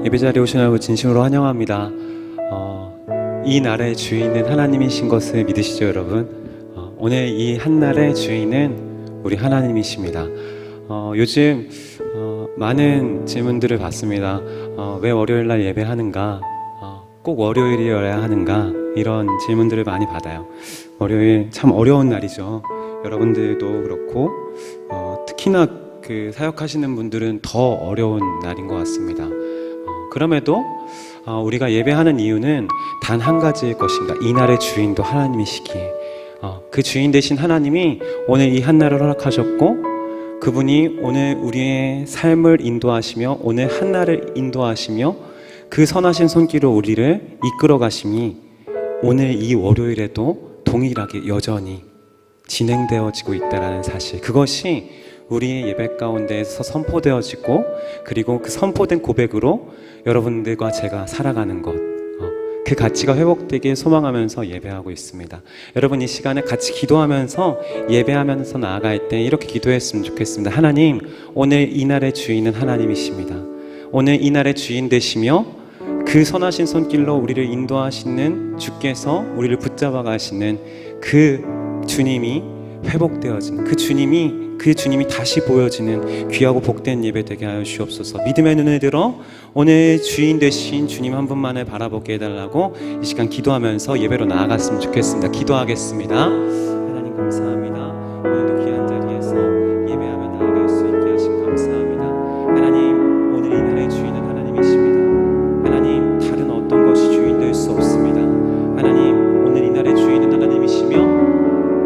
예배자리에 오신 여러분 진심으로 환영합니다. 이 날의 주인은 하나님이신 것을 믿으시죠, 여러분? 오늘 이 한날의 주인은 우리 하나님이십니다. 요즘 많은 질문들을 받습니다. 왜 월요일날 예배하는가? 꼭 월요일이어야 하는가? 이런 질문들을 많이 받아요. 월요일 참 어려운 날이죠. 여러분들도 그렇고 특히나 그 사역하시는 분들은 더 어려운 날인 것 같습니다. 그럼에도 우리가 예배하는 이유는 단 한 가지일 것입니다. 이 날의 주인도 하나님이시기에 그 주인 되신 하나님이 오늘 이 한날을 허락하셨고, 그분이 오늘 우리의 삶을 인도하시며 오늘 한날을 인도하시며 그 선하신 손길로 우리를 이끌어 가심이 오늘 이 월요일에도 동일하게 여전히 진행되어지고 있다는 사실, 그것이 우리의 예배 가운데에서 선포되어지고, 그리고 그 선포된 고백으로 여러분들과 제가 살아가는 것, 그 가치가 회복되길 소망하면서 예배하고 있습니다. 여러분, 이 시간에 같이 기도하면서 예배하면서 나아갈 때 이렇게 기도했으면 좋겠습니다. 하나님, 오늘 이 날의 주인은 하나님이십니다. 오늘 이 날의 주인 되시며 그 선하신 손길로 우리를 인도하시는 주께서 우리를 붙잡아 가시는 그 주님이 회복되어진 그 주님이 다시 보여지는 귀하고 복된 예배 되게 하여 주옵소서. 믿음의 눈을 들어 오늘 주인 되신 주님 한 분만을 바라보게 해달라고 이 시간 기도하면서 예배로 나아갔으면 좋겠습니다. 기도하겠습니다. 하나님 감사합니다. 오늘도 귀한 자리에서 예배하며 나아갈 수 있게 하신 감사합니다. 하나님, 오늘 이 날의 주인은 하나님이십니다. 하나님, 다른 어떤 것이 주인 될 수 없습니다. 하나님, 오늘 이 날의 주인은 하나님이시며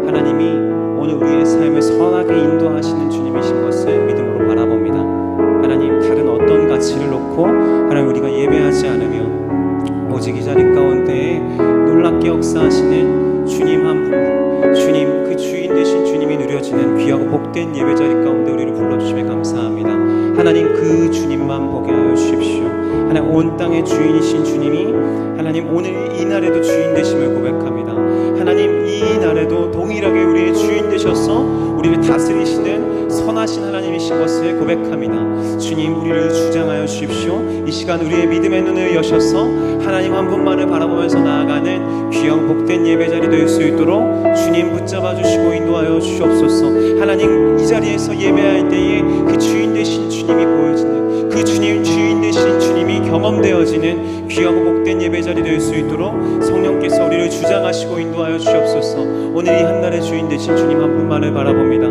하나님이 오늘 우리의 삶을 선하게 인도하시는 주님이신 것을 믿음으로 바라봅니다. 하나님, 다른 어떤 가치를 놓고 하나님 우리가 예배하지 않으면 오직 이 자리 가운데 놀랍게 역사하시는 주님 한 분, 주님, 그 주인 되신 주님이 누려지는 귀하고 복된 예배 자리 가운데 우리를 불러주심에 감사합니다. 하나님, 그 주님만 보게 하여 주십시오. 하나님, 온 땅의 주인이신 주님이 하나님 오늘 이 날에도 주인 되심을 고백합니다. 하나님, 이 날에도 동일하게 우리의 주인 되셔서 우리를 다스리시는 선하신 하나님이신 것을 고백합니다. 주님, 우리를 주장하여 주십시오. 이 시간 우리의 믿음의 눈을 여셔서 하나님 한 분만을 바라보면서 나아가는 귀한 복된 예배자리 될 수 있도록 주님 붙잡아 주시고 인도하여 주시옵소서. 하나님, 이 자리에서 예배할 때에 그 주인 되신 주님이 보여지는, 그 주인 되신 주님이 경험되어지는 귀하고 복된 예배자리 될 수 있도록 성령께서 우리를 주장하시고 인도하여 주시옵소서. 오늘 이 한날의 주인 되신 주님 한 분만을 바라봅니다.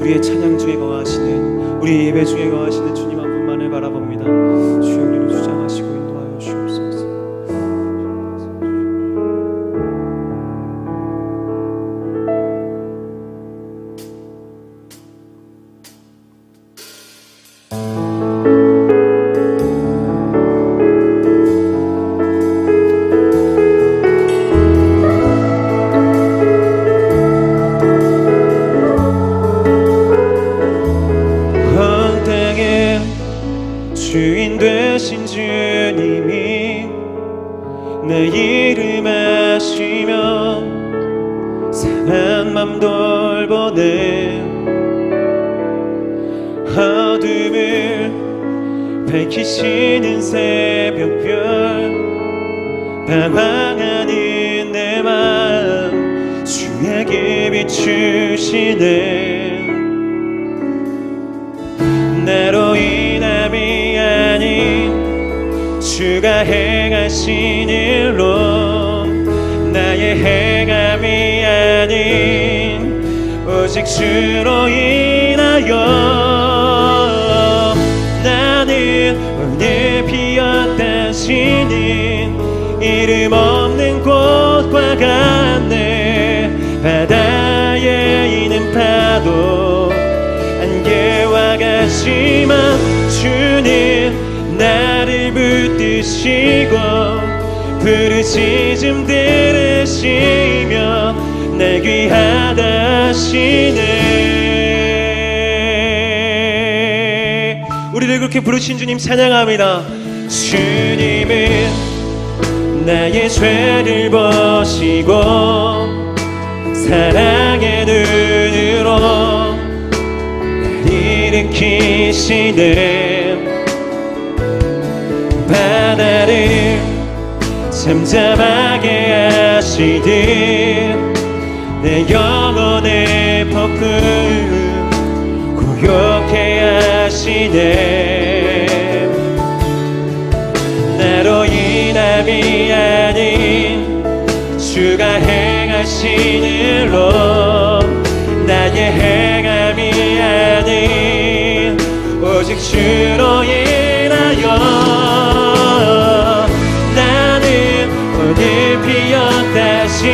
우리의 찬양 중에 거하시는, 우리의 예배 중에 거하시는 주님 한 분만을 바라봅니다. 주여, 우리를 주장하시고 인도하여 주시옵소서. 주인 되신 주님이 내 이름 아시며 상한 맘 돌보네, 어둠을 밝히시는 새벽별, 방황하는 내 마음 주에게 비추시네. 나로 인함이 아닌 주가 행하신 일로, 나의 행함이 아닌 오직 주로 인하여 나는 오늘 피었다시는 이름 없는 꽃과 같네. 바다에 있는 파도 안개와 같지만 주는 나를 붙드시고 부르짖음 들으시며 날 귀하다 하시네. 우리를 그렇게 부르신 주님 찬양합니다. 주님은 나의 죄를 보시고 사랑의 눈으로 날 일으키시네. 잠잠하게 하시듯 내 영혼의 폭풍 고요케 하시네. 나로 인함이 아닌 주가 행하신 일로 나의 행함이 아닌 오직 주로 인하여 나는 오늘 피었다시는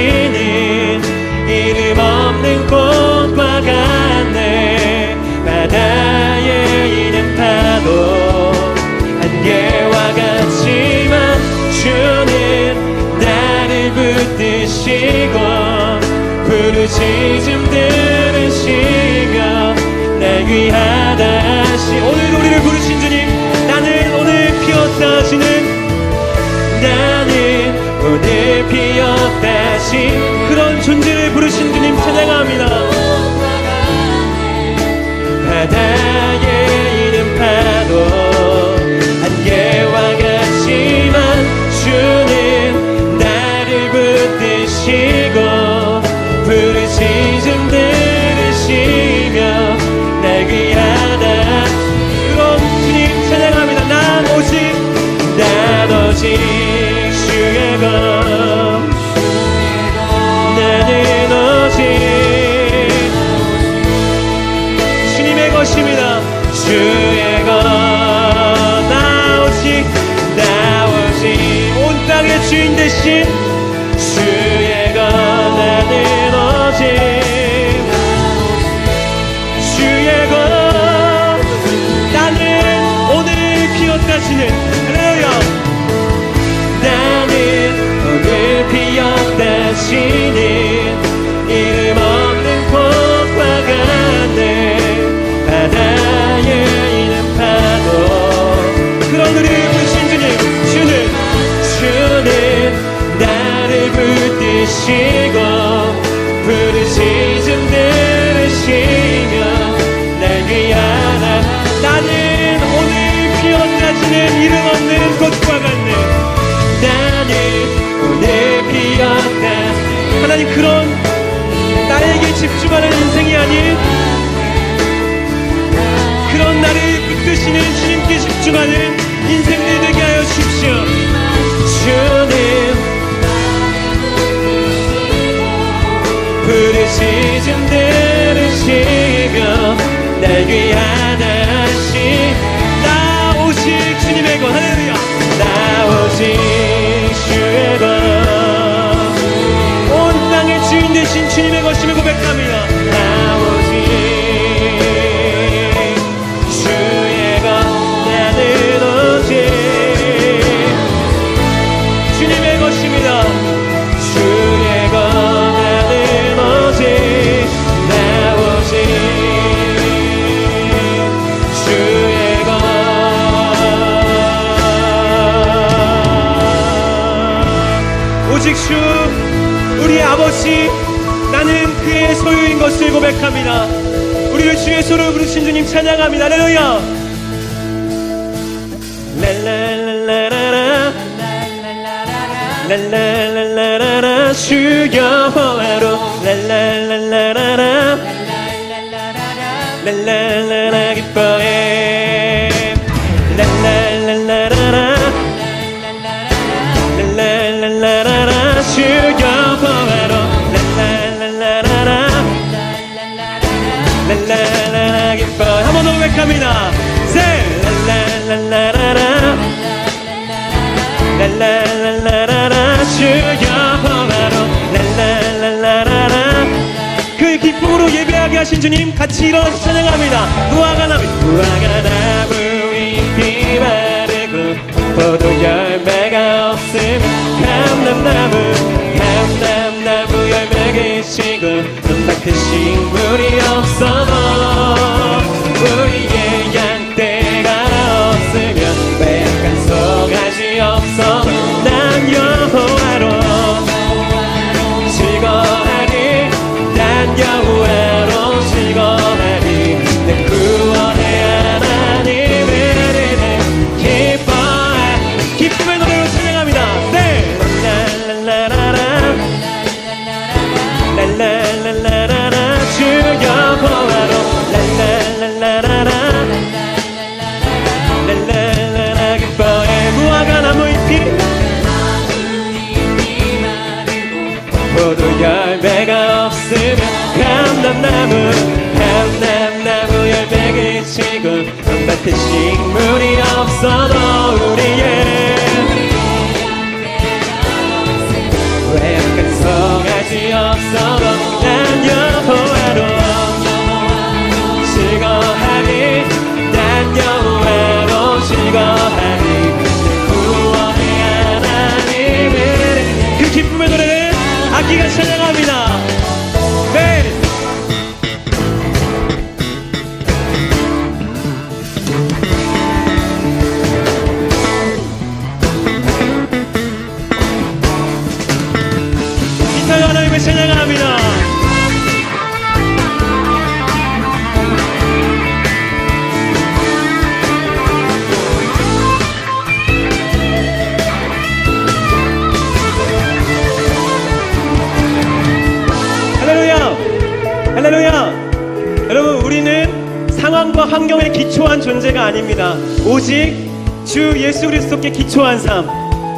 이름 없는 꽃과 같네. 바다에 있는 파도 안개와 같지만 주는 나를 붙드시고 부르짖음 들으시며 날 위하다 하시. 오늘 우리를 부르신 주님, 나는 오늘 피었다시는 나는 오늘 피었다신 그런 존재를 부르신 주님 찬양합니다. 바다에 있는 파도 안개와 같지만 주는 나를 붙드시고 부르짖음 들으시며 날 위하다. 그런 주님 찬양합니다. 난 오직 주의 것, 나는 오직 주님의 것입니다. 주의 것, 나 오직 온 땅의 주인 되신 주의 것, 나는 오직 주의 것, 나는 오늘 피었다시는 할렐루야. 나는 오늘 피었다시는 이름 없는 꽃과 같네. 바다에 있는 파도 그런 우리를 부르신 주님, 주는 나를 붙드시고 부르짖음 들으시며 날 위하다. 나는 오늘 피었다시는 이름 없는 꽃과 같네. 나는 오늘 피었다. 하나님, 그런 나에게 집중하는 인생이 아닌 그런 나를 붙드시는 주님께 집중하는 인생들 되게 하여 주십시오. 주는 부르짖음 들으시며 날 위하다 하시. 나 오직 주님의 것, 할렐루야. 나 오직 주의 것, 온 땅의 주인 되신 주님의 것임을 고백합니다. 나 오직 주의 것, 나는 오직 주님의 것입니다. 주의 것, 나는 오직, 나 오직 주의 것. 오직 주 우리 아버지, 나는 그의 소유인 것을 고백합니다. 우리를 주의 소로 부르신 주님 찬양합니다. 할렐루야. 랄랄랄라라라 랄랄랄라라라 주여 보아로 랄랄랄라라라 랄랄라라 기뻐해 랄랄랄라라라 랄랄랄라라라 주여 보아로 랄랄랄라라라 랄랄라라 기뻐해. 한 번 더 고백합니다. 랄랄랄라라라 랄랄랄라라라 주여 보아로 랄랄랄라라라. 그 기쁨으로 예배하게 하신 주님 같이 일어나서 찬양합니다. 무화과나무 잎이 마르고 포도 열매가 없음 감람나무 열매 그치고 너무나 큰 식물이 없어도 우리의 양떼가 없으면 빼앗간 송아지 없어. 난 여호와로 즐거하리, 난 여호와로 즐거하리. 내 구원의 하나님을 기뻐해. 기쁨의 노래로 찬양합니다. 네. 환경에 기초한 존재가 아닙니다. 오직 주 예수 그리스도께 기초한 삶.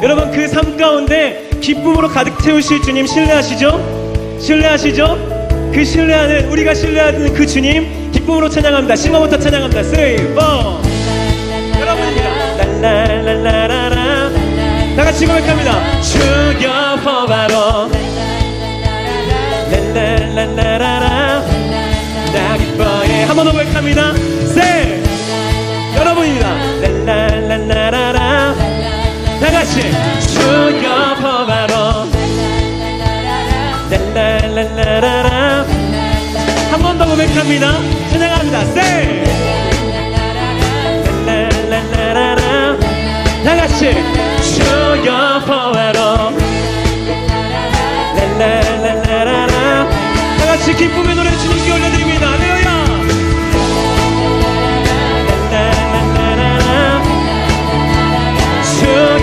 여러분, 그 삶 가운데 기쁨으로 가득 채우실 주님 신뢰하시죠? 신뢰하시죠? 그 신뢰하는, 우리가 신뢰하는 그 주님 기쁨으로 찬양합니다. 신호부터 찬양합니다. 3, 4. 여러분입니다. 랄랄랄라라라. 다 같이 고백합니다. 주 여호와로 랄랄랄라라라 나 기뻐해. 한 번 더 고백합니다. 세. 여러분입니다. 랄랄랄라라라. 다 같이 주 여호와로 랄랄랄라라라. 한 번 더 고백합니다. 찬양합니다. 세. 랄랄랄라라라. 다 같이 주 여호와로 랄랄랄라라라. 다 같이 기쁨의 노래 주님께 올려드립니다. 할렐루야. 랄랄랄라라라. 주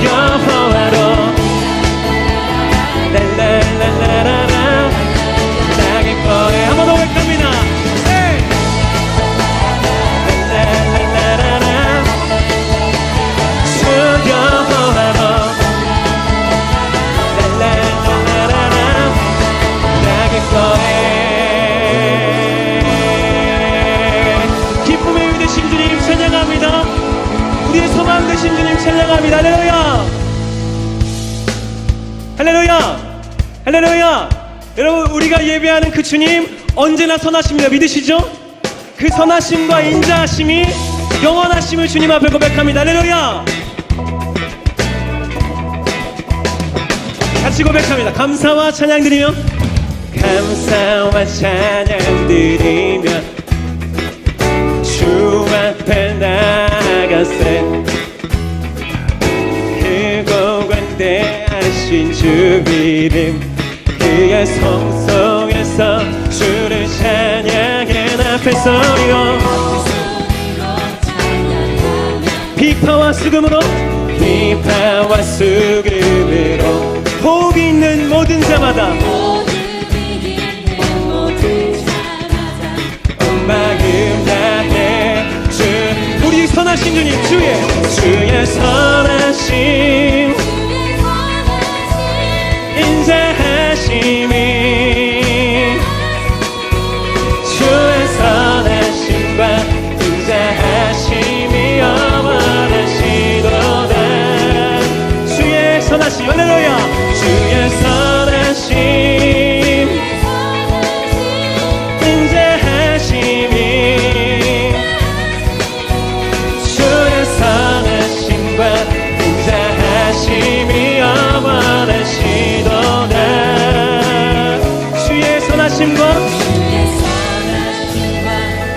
여호와로 랄랄랄라라라. 나 기뻐해. 한 번 더 고백합니다. 랄랄랄라라라. 주 여호와로 랄랄랄라라라. 나 기뻐해. 기쁨의 위 되신 주님 찬양합니다. 우리의 소망 되신 주님 찬양합니다. 할렐루야. 할렐루야. 할렐루야. 여러분, 우리가 예배하는 그 주님 언제나 선하십니다. 믿으시죠? 그 선하심과 인자하심이 영원하심을 주님 앞에 고백합니다. 할렐루야. 같이 고백합니다. 감사와 찬양 드리며, 감사와 찬양 드리며 주 앞에 나가세. 크고 관대하신 주 이름, 그의 성소에서 주를 찬양해. 앞에 서리요 비파와 수금으로, 비파와 수금으로 호흡이 있는 모든 자마다 온 마음 다해 주. 우리 선하신 주님, 주의 선하심 인자하심이, 주의 선하심과 인자하심이 영원하시도다. 주의 선하심, 할렐루야. 주의 선하심 인자하심이, 주의 선하심과 인자하심이 영원하시도다. 주의 선하심과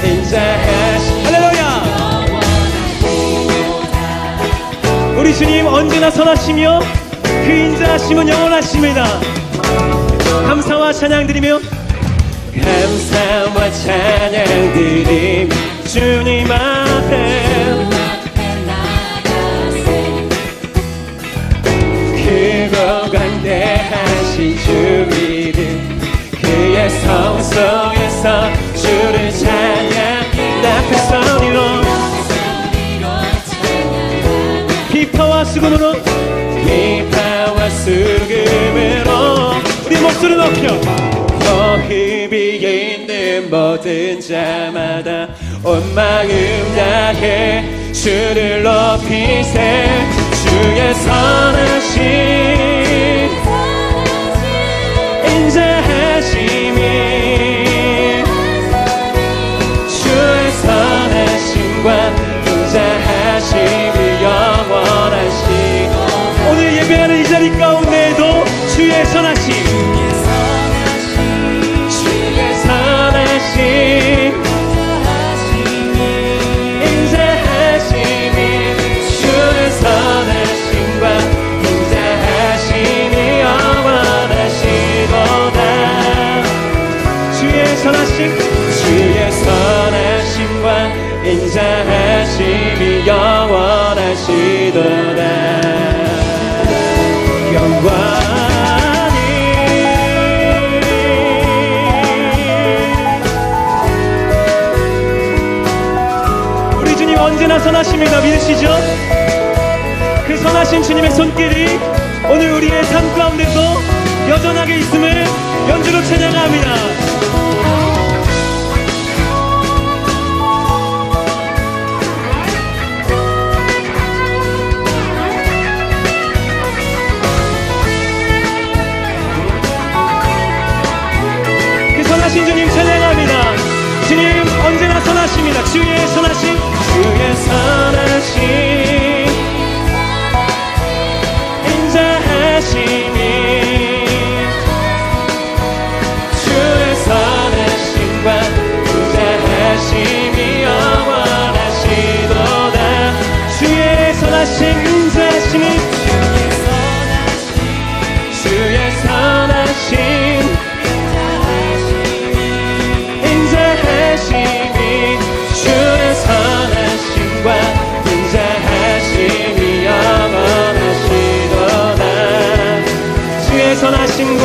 인자하심. 할렐루야. 우리 주님 언제나 선하시며 그 인자하심은 영원하십니다. 감사와 찬양 드리며, 감사와 찬양 드리며 주님 앞에 크고 관대하신 주 이름, 그의 성소에서 주를 찬양. 앞에 서리로 비파와 수금으로, 비파와 수금으로 우리 목소리 높여. 호흡 위에 있는 모든 자마다 온 마음 다해 주를 높이세. 주의 선하심 인자하심이, 주의 선하심과 인자하심이 영원하시. 오늘 예배하는 이 자리 가운데에도 주의 선하심, 주의 선하심 인자하심이, 주의 선하심과 인자하심이 영원하시도다. 주의 선하심, 주의 선하심과 인자하심이 영원하시도다. 영원히 언제나 선하십니다. 믿으시죠? 그 선하신 주님의 손길이 오늘 우리의 삶 가운데도 여전하게 있음을 연주로 찬양합니다. 그 선하신 주님 찬양합니다. 주님 언제나 선하십니다. 주의 선하심, 주의 선하심 인자하심이, 주의 선하심과 인자하심이 영원하시도다. 주의 선하심 인자하심이, 주의 선하심 인자하심이, 주의 선하심과 인자하심이 영원하시도다. 주의 선하심과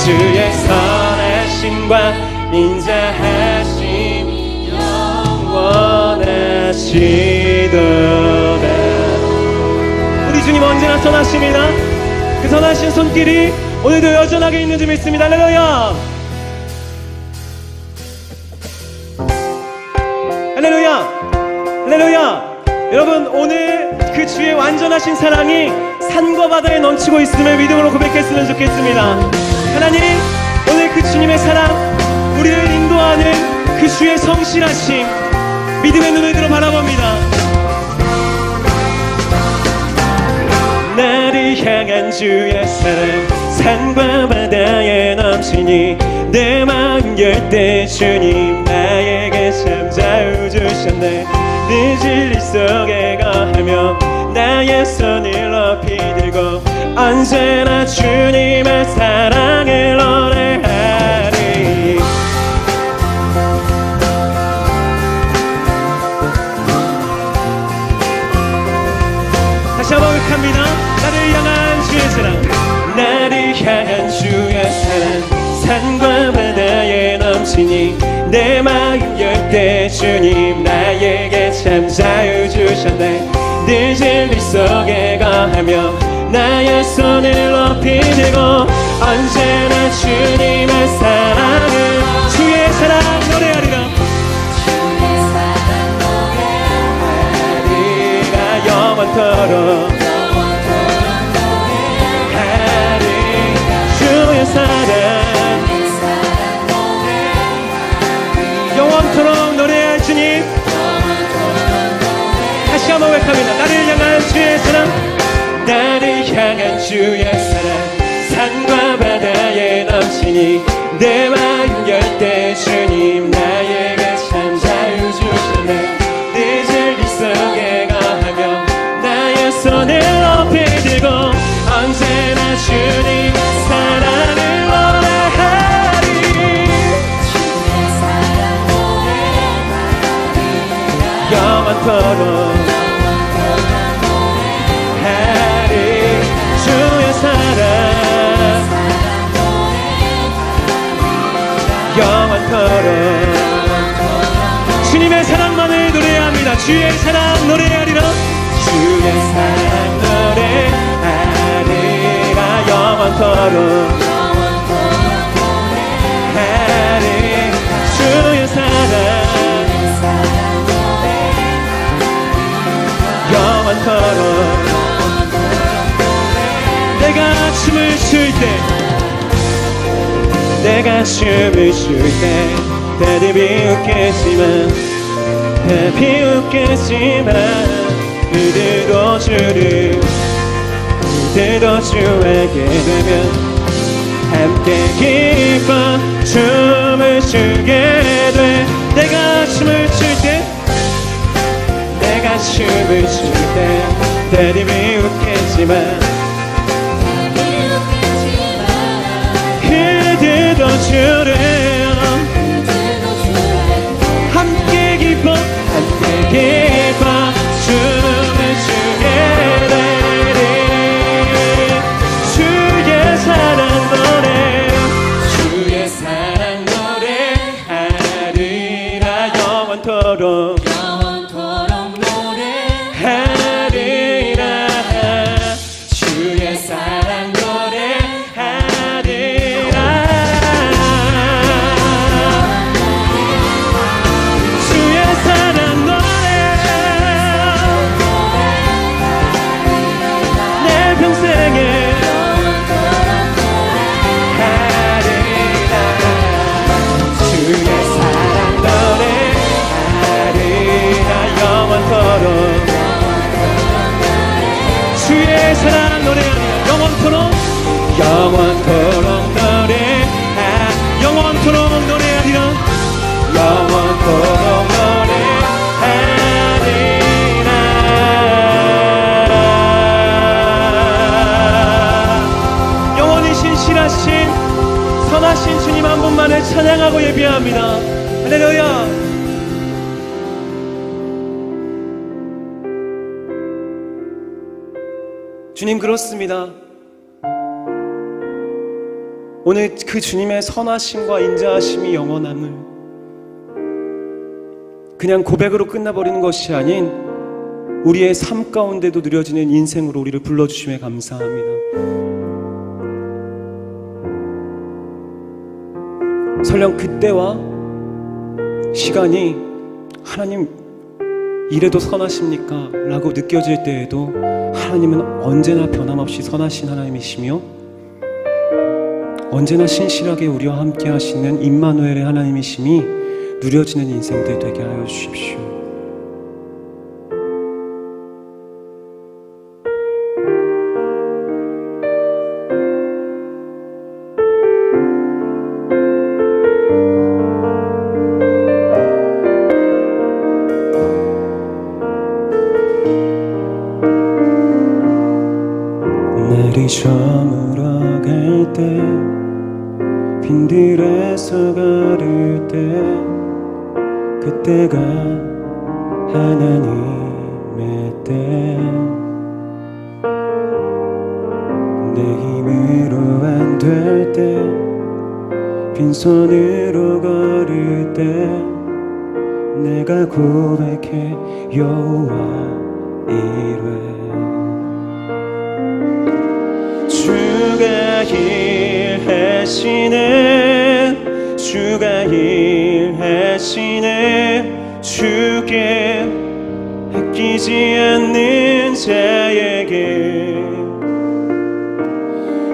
주의 선하심과 인자하심이 영원하시도다. 우리 주님 언제나 선하십니다. 그 선하신 손길이 오늘도 여전하게 있는 줄 믿습니다. 할렐루야! 할렐루야! 할렐루야! 여러분, 오늘 그 주의 완전하신 사랑이 산과 바다에 넘치고 있음을 믿음으로 고백했으면 좋겠습니다. 하나님, 오늘 그 주님의 사랑, 우리를 인도하는 그 주의 성실하심, 믿음의 눈을 들어 바라봅니다. 나를 향한 주의 사랑, 산과 바다에 넘치니 내 마음 열 때 주님 나에게 참 자유주셨네. 늦은 일 속에 거하며 나의 손을 높이 들고 언제나 주님의 사랑을 노래하리. 다시 한번 고백합니다. 나를 향한 주의 사랑, 나를 향한 주의 사랑, 산과 바다에 넘치니 내 마음 열 때 주님 나에게 참 자유 주셨네. 늦은 일 속에 거하며 나의 손을 높이 들고 언제나 주님의 사랑을, 주의 사랑 노래하리라. 주의 사랑 노래하리라. 영원토록 노래하리. 주의 사랑 영원토록 노래할 주님, 다시 한번 고백합니다. 나를 향한 주의 사랑, 나를 향한 주의 사랑, 산과 바다에 넘치니 내 마음 열 때 주님 나에게 참 자유 주셨네. 늦은 일 속에 거하며 나의 손을 높이 들고 언제나 주님 사랑을 노래하리. 영원토록 하리. 주의 사랑 영원토록, 주님의 사랑만을 노래합니다. 주의 사랑 노래하리라. 주의 사랑 노래하리라. 영원토록 하리. 주의 사랑 영원토록. 내가 춤을 출 때, 내가 춤을 출 때 다들 비웃겠지만, 다 비웃겠지만 그들도 주에게 되면 함께 기뻐 춤을 추게 돼. 내가 춤을 출 때, 내가 춤을 출 때 다들 비웃겠지만 그들도 주를 함께 기뻐 춤을 추게 되리. 주의 사랑 노래, 주의 사랑 노래하리라. 영원토록 예배합니다. 할렐루야. 주님, 그렇습니다. 오늘 그 주님의 선하심과 인자하심이 영원함을 그냥 고백으로 끝나버리는 것이 아닌 우리의 삶 가운데도 누려지는 인생으로 우리를 불러주심에 감사합니다. 설령 그때와 시간이 하나님 이래도 선하십니까? 라고 느껴질 때에도 하나님은 언제나 변함없이 선하신 하나님이시며 언제나 신실하게 우리와 함께 하시는 임마누엘의 하나님이심이 누려지는 인생들 되게 하여 주십시오. 날이 저물어 갈 때 빈들에서 걸을 때 그때가 하나님의 때 내 힘으로 안 될 때 빈손으로 걸을 때 내가 고백해 여호와 이르 주가 일하시네 주가 일하시네 주께 아끼지 않는 자에게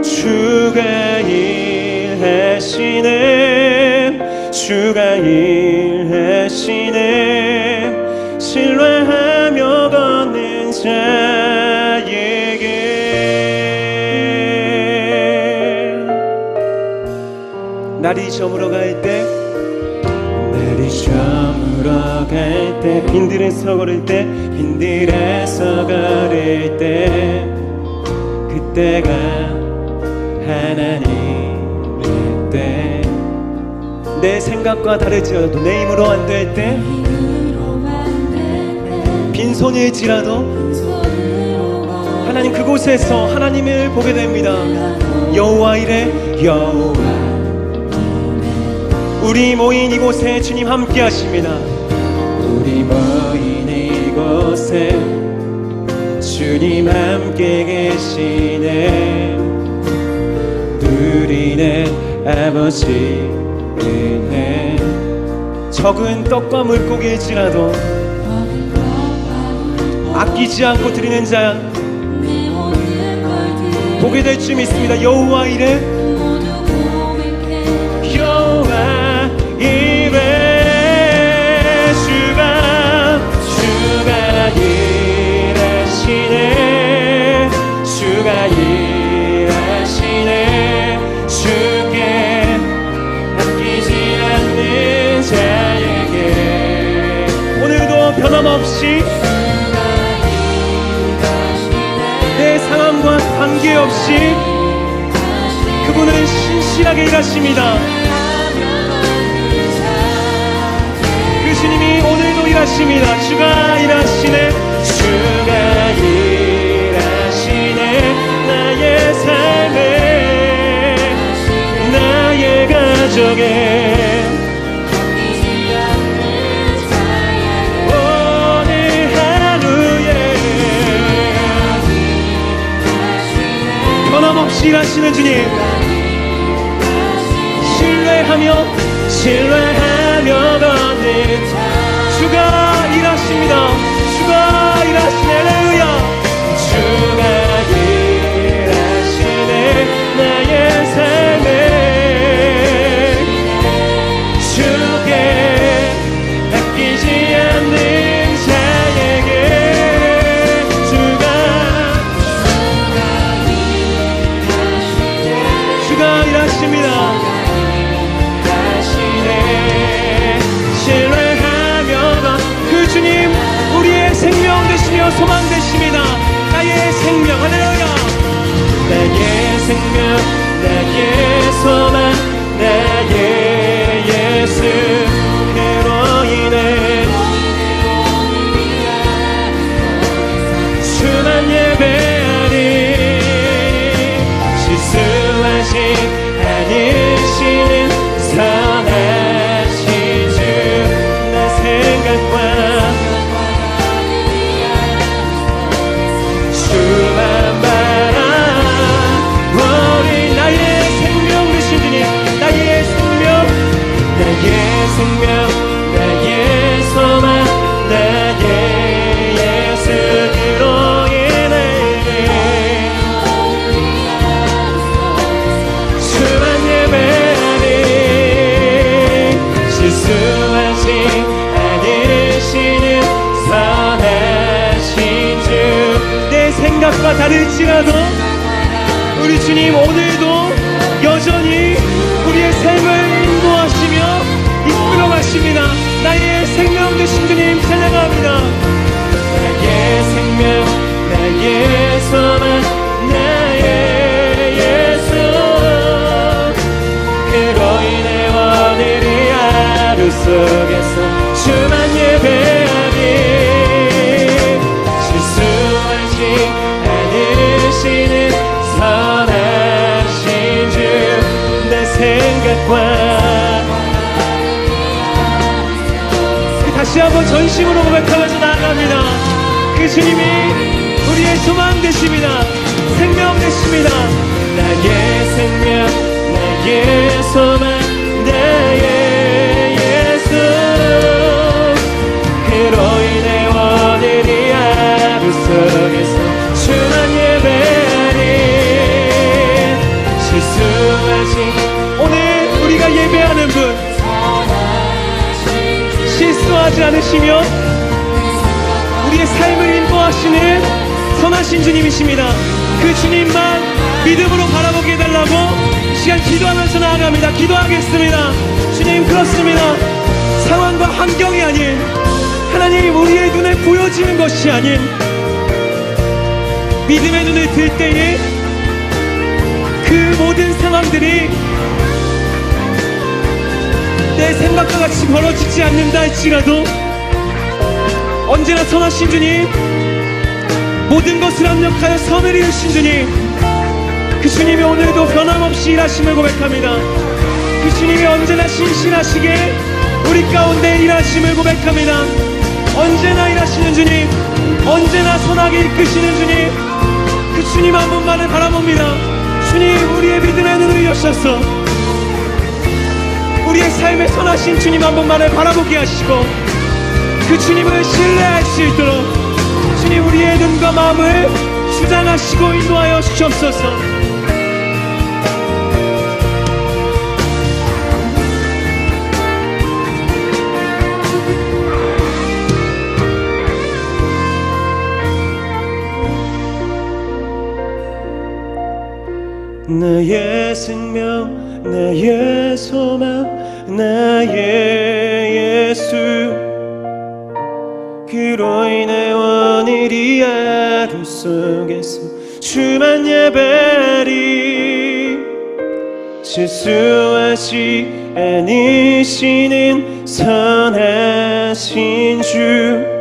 주가 일하시네 주가 일하시네 신뢰하며 걷는 자에게 날이 저물어 갈 때 날이 저물어 갈 때 빈들에서 걸을 때 빈들에서 걸을 때 그때가 하나님의 때 내 생각과 다를지라도 내 힘으로 안 될 때 빈손일지라도 하나님 그곳에서 하나님을 보게 됩니다. 여호와 이레 여호와 우리 모인 이곳에 주님 함께 하십니다. 우리 모인 이곳에 주님 함께 계시네 누리네 아버지 은혜 적은 떡과 물고기일지라도 아끼지 않고 드리는 자 보게 될 줄 믿습니다. 여호와 이레 여호와 이레 주가 일하시네 주가 일하시네 주께 아끼지 않는 자에게 오늘도 변함없이 내 상황과 관계없이 그분은 신실하게 일하십니다. 그 주님이 오늘도 일하십니다. 주가 일하시네 주가 일하시네 나의 삶에 나의 가정에 오늘 하루에 변함없이 일하시는 주님 신뢰하며 걷는 주가 일하십니다. 주가 일하시네 할렐루야 주가 일하시네 나의 삶에 주께 아끼지 않는 자에게 주가 시대가 다를지라도 우리 주님 오늘도 여전히 우리의 삶을 인도하시며 이끌어 가십니다. 나의 생명 되신 주님 찬양합니다. 나의 생명, 나의 소망, 나의 예수, 그로 인해 오늘이 하루 속에서 주만 예배하니 실수하지 않으시는 선하신 주, 내 생각과 다시 한번 전심으로 고백하면서 나아갑니다. 그 주님이 우리의 소망 되십니다. 생명 되십니다. 나의 생명, 나의 소망, 나의 예수, 그로 인해 오늘이 하루 속에서 주만 예배하니 실수하지 오늘 우리가 예배하는 분 실수하지 않으시며 우리의 삶을 인도하시는 선하신 주님이십니다. 그 주님만 믿음으로 바라보게 해달라고 이 시간 기도하면서 나아갑니다. 기도하겠습니다. 주님, 그렇습니다. 상황과 환경이 아닌 하나님 우리의 눈에 보여지는 것이 아닌 믿음의 눈을 들 때에 그 모든 상황들이 내 생각과 같이 벌어지지 않는다 할지라도 언제나 선하신 주님, 모든 것을 합력하여 선을 이루신 주님, 그 주님이 오늘도 변함없이 일하심을 고백합니다. 그 주님이 언제나 신실하시게 우리 가운데 일하심을 고백합니다. 언제나 일하시는 주님, 언제나 선하게 이끄시는 주님, 그 주님 한 분만을 바라봅니다. 주님, 우리의 믿음의 눈을 여셔서 우리의 삶에 선하신 주님 한 분만을 바라보게 하시고 그 주님을 신뢰할 수 있도록 주님 우리의 눈과 마음을 주장하시고 인도하여 주시옵소서. 나의 생명, 나의 소망, 나의 예수, 그로 인해 오늘이 하루 속에서 주만 예배하리 실수하지 않으시는 선하신 주,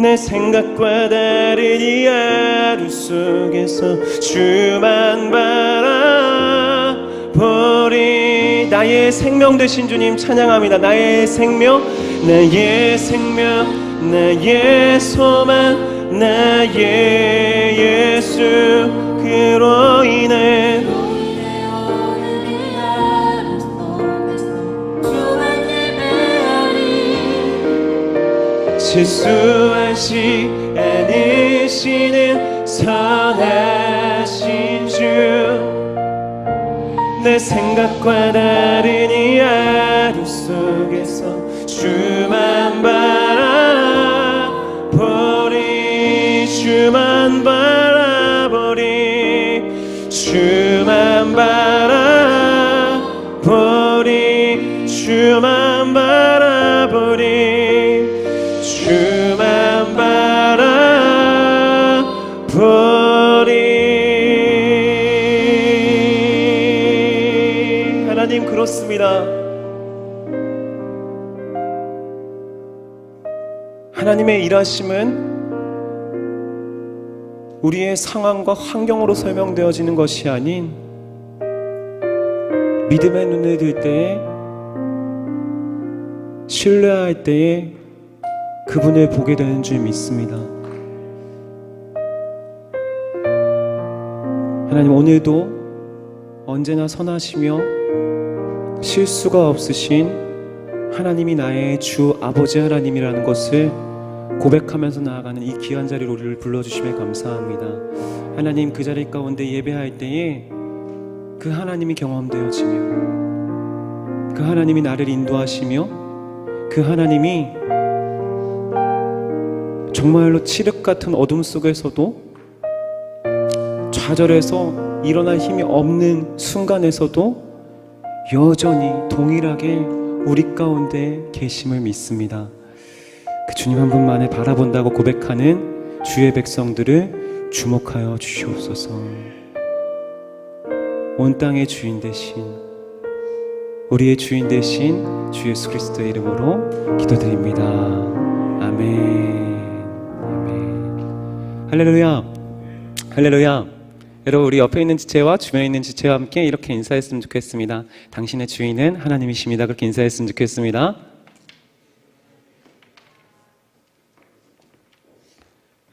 내 생각과 다른 이 하루 속에서 주만 바라보리. 나의 생명 되신 주님 찬양합니다. 나의 생명, 나의 생명, 나의 소망, 나의 예수, 그로 인해 실수하지 않으시는 선하신 주, 내 생각과 다른 이 하루 속에서 주만 바라보리, 주만 바라보리, 주만 바라보리, 주만 바라보리, 주만 바라보리. 하나님, 그렇습니다. 하나님의 일하심은 우리의 상황과 환경으로 설명되어지는 것이 아닌 믿음의 눈을 들 때에, 신뢰할 때에 그분을 보게 되는 줄 믿습니다. 하나님, 오늘도 언제나 선하시며 실수가 없으신 하나님이 나의 주 아버지 하나님이라는 것을 고백하면서 나아가는 이 귀한 자리로 우리를 불러주심에 감사합니다. 하나님, 그 자리 가운데 예배할 때에 그 하나님이 경험되어지며 그 하나님이 나를 인도하시며 그 하나님이 정말로 칠흑 같은 어둠 속에서도 좌절해서 일어날 힘이 없는 순간에서도 여전히 동일하게 우리 가운데 계심을 믿습니다. 그 주님 한 분만을 바라본다고 고백하는 주의 백성들을 주목하여 주시옵소서. 온 땅의 주인 되신, 우리의 주인 되신 주 예수 그리스도의 이름으로 기도드립니다. 아멘. 아멘. 할렐루야. 할렐루야. 여러분, 우리 옆에 있는 지체와 주변에 있는 지체와 함께 이렇게 인사했으면 좋겠습니다. 당신의 주인은 하나님이십니다. 그렇게 인사했으면 좋겠습니다.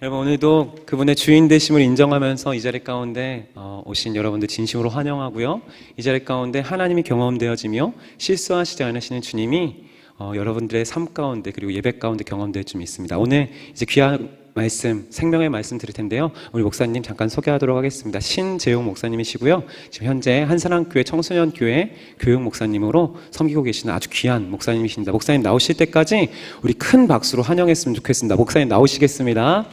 여러분, 오늘도 그분의 주인 되심을 인정하면서 이 자리 가운데 오신 여러분들 진심으로 환영하고요. 이 자리 가운데 하나님이 경험되어지며 실수하시지 않으시는 주님이 여러분들의 삶 가운데 그리고 예배 가운데 경험될 줄 믿습니다. 오늘 이제 귀한 말씀, 생명의 말씀 드릴 텐데요. 우리 목사님 잠깐 소개하도록 하겠습니다. 신재용 목사님이시고요. 지금 현재 한사랑교회 청소년교회 교육 목사님으로 섬기고 계시는 아주 귀한 목사님이십니다. 목사님 나오실 때까지 우리 큰 박수로 환영했으면 좋겠습니다. 목사님 나오시겠습니다.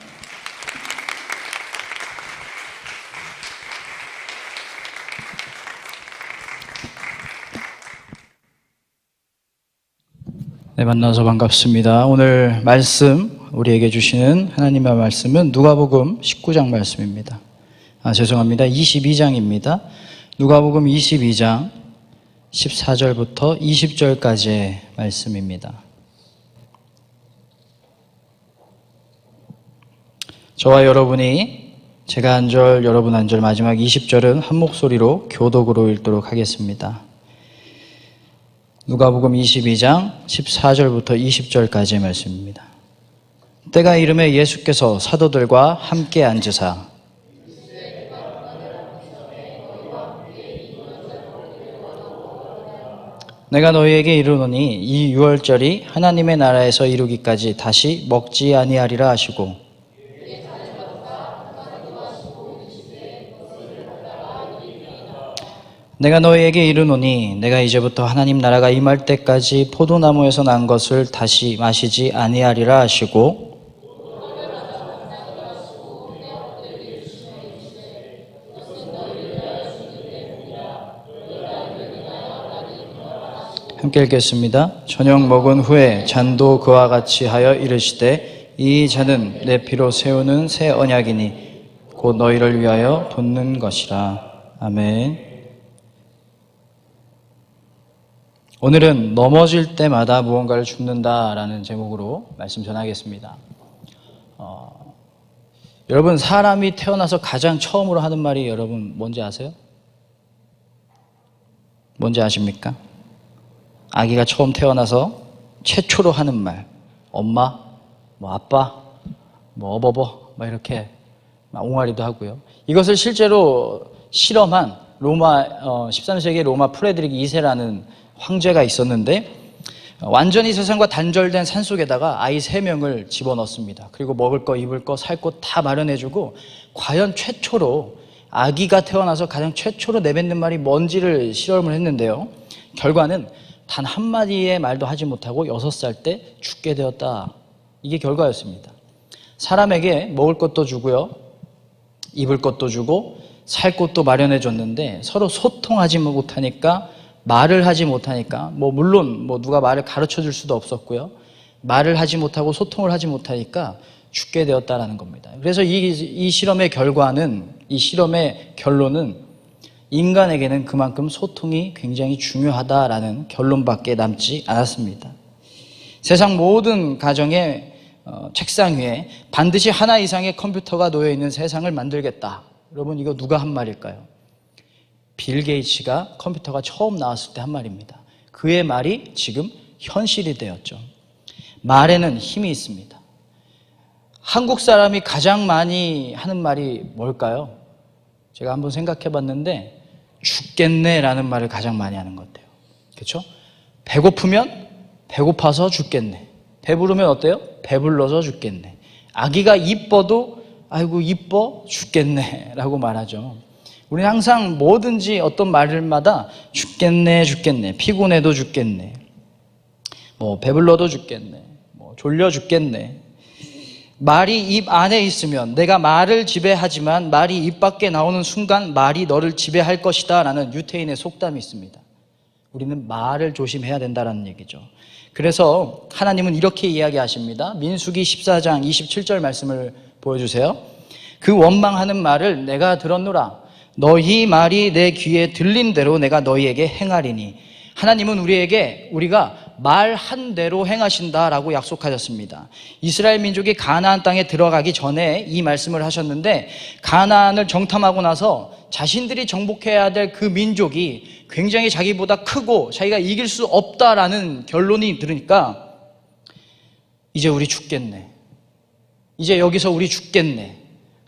네, 만나서 반갑습니다. 오늘 말씀 우리에게 주시는 하나님의 말씀은 누가복음 19장 말씀입니다. 죄송합니다. 22장입니다. 누가복음 22장 14절부터 20절까지의 말씀입니다. 저와 여러분이 제가 한 절, 여러분 한 절, 마지막 20절은 한 목소리로 교독으로 읽도록 하겠습니다. 누가복음 22장 14절부터 20절까지의 말씀입니다. 때가 이름에 예수께서 사도들과 함께 앉으사 내가 너희에게 이르노니 이 유월절이 하나님의 나라에서 이루기까지 다시 먹지 아니하리라 하시고 내가 너희에게 이르노니 내가 이제부터 하나님 나라가 임할 때까지 포도나무에서 난 것을 다시 마시지 아니하리라 하시고 함께 읽겠습니다. 저녁 먹은 후에 잔도 그와 같이 하여 이르시되 이 잔은 내 피로 세우는 새 언약이니 곧 너희를 위하여 붓는 것이라. 아멘. 오늘은 넘어질 때마다 무언가를 줍는다라는 제목으로 말씀 전하겠습니다. 여러분, 사람이 태어나서 가장 처음으로 하는 말이 여러분 뭔지 아세요? 뭔지 아십니까? 아기가 처음 태어나서 최초로 하는 말, 엄마, 아빠, 어버버, 이렇게 옹알이도 하고요. 이것을 실제로 실험한 로마 13세기 로마 프레드릭 2세라는 황제가 있었는데 완전히 세상과 단절된 산속에다가 아이 3명을 집어넣습니다. 그리고 먹을 거, 입을 거, 살 곳 다 마련해주고 과연 최초로 아기가 태어나서 가장 최초로 내뱉는 말이 뭔지를 실험을 했는데요. 결과는 단 한마디의 말도 하지 못하고 6살 때 죽게 되었다. 이게 결과였습니다. 사람에게 먹을 것도 주고요, 입을 것도 주고 살 곳도 마련해 줬는데 서로 소통하지 못하니까, 말을 하지 못하니까, 물론 누가 말을 가르쳐 줄 수도 없었고요, 말을 하지 못하고 소통을 하지 못하니까 죽게 되었다라는 겁니다. 그래서 이 실험의 결과는, 이 실험의 결론은 인간에게는 그만큼 소통이 굉장히 중요하다라는 결론밖에 남지 않았습니다. 세상 모든 가정의 책상 위에 반드시 하나 이상의 컴퓨터가 놓여있는 세상을 만들겠다. 여러분, 이거 누가 한 말일까요? 빌 게이츠가 컴퓨터가 처음 나왔을 때 한 말입니다. 그의 말이 지금 현실이 되었죠. 말에는 힘이 있습니다. 한국 사람이 가장 많이 하는 말이 뭘까요? 제가 한번 생각해 봤는데 죽겠네 라는 말을 가장 많이 하는 것 같아요. 그렇죠? 배고프면 배고파서 죽겠네. 배부르면 어때요? 배불러서 죽겠네. 아기가 이뻐도 아이고 이뻐 죽겠네 라고 말하죠. 우리는 항상 뭐든지 어떤 말마다 죽겠네, 피곤해도 죽겠네, 배불러도 죽겠네, 졸려 죽겠네, 말이 입 안에 있으면 내가 말을 지배하지만 말이 입 밖에 나오는 순간 말이 너를 지배할 것이다 라는 유태인의 속담이 있습니다. 우리는 말을 조심해야 된다는 얘기죠. 그래서 하나님은 이렇게 이야기하십니다. 민수기 14장 27절 말씀을 보여주세요. 그 원망하는 말을 내가 들었노라. 너희 말이 내 귀에 들린 대로 내가 너희에게 행하리니. 하나님은 우리가 말한 대로 행하신다라고 약속하셨습니다. 이스라엘 민족이 가나안 땅에 들어가기 전에 이 말씀을 하셨는데, 가나안을 정탐하고 나서 자신들이 정복해야 될 그 민족이 굉장히 자기보다 크고 자기가 이길 수 없다라는 결론이 들으니까 이제 우리 죽겠네, 이제 여기서 우리 죽겠네,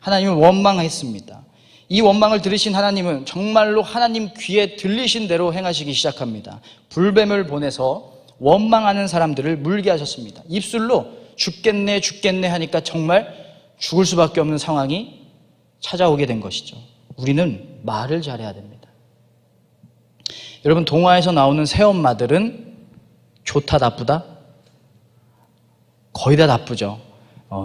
하나님은 원망했습니다. 이 원망을 들으신 하나님은 정말로 하나님 귀에 들리신 대로 행하시기 시작합니다. 불뱀을 보내서 원망하는 사람들을 물게 하셨습니다. 입술로 죽겠네 죽겠네 하니까 정말 죽을 수밖에 없는 상황이 찾아오게 된 것이죠. 우리는 말을 잘해야 됩니다. 여러분, 동화에서 나오는 새엄마들은 좋다 나쁘다? 거의 다 나쁘죠.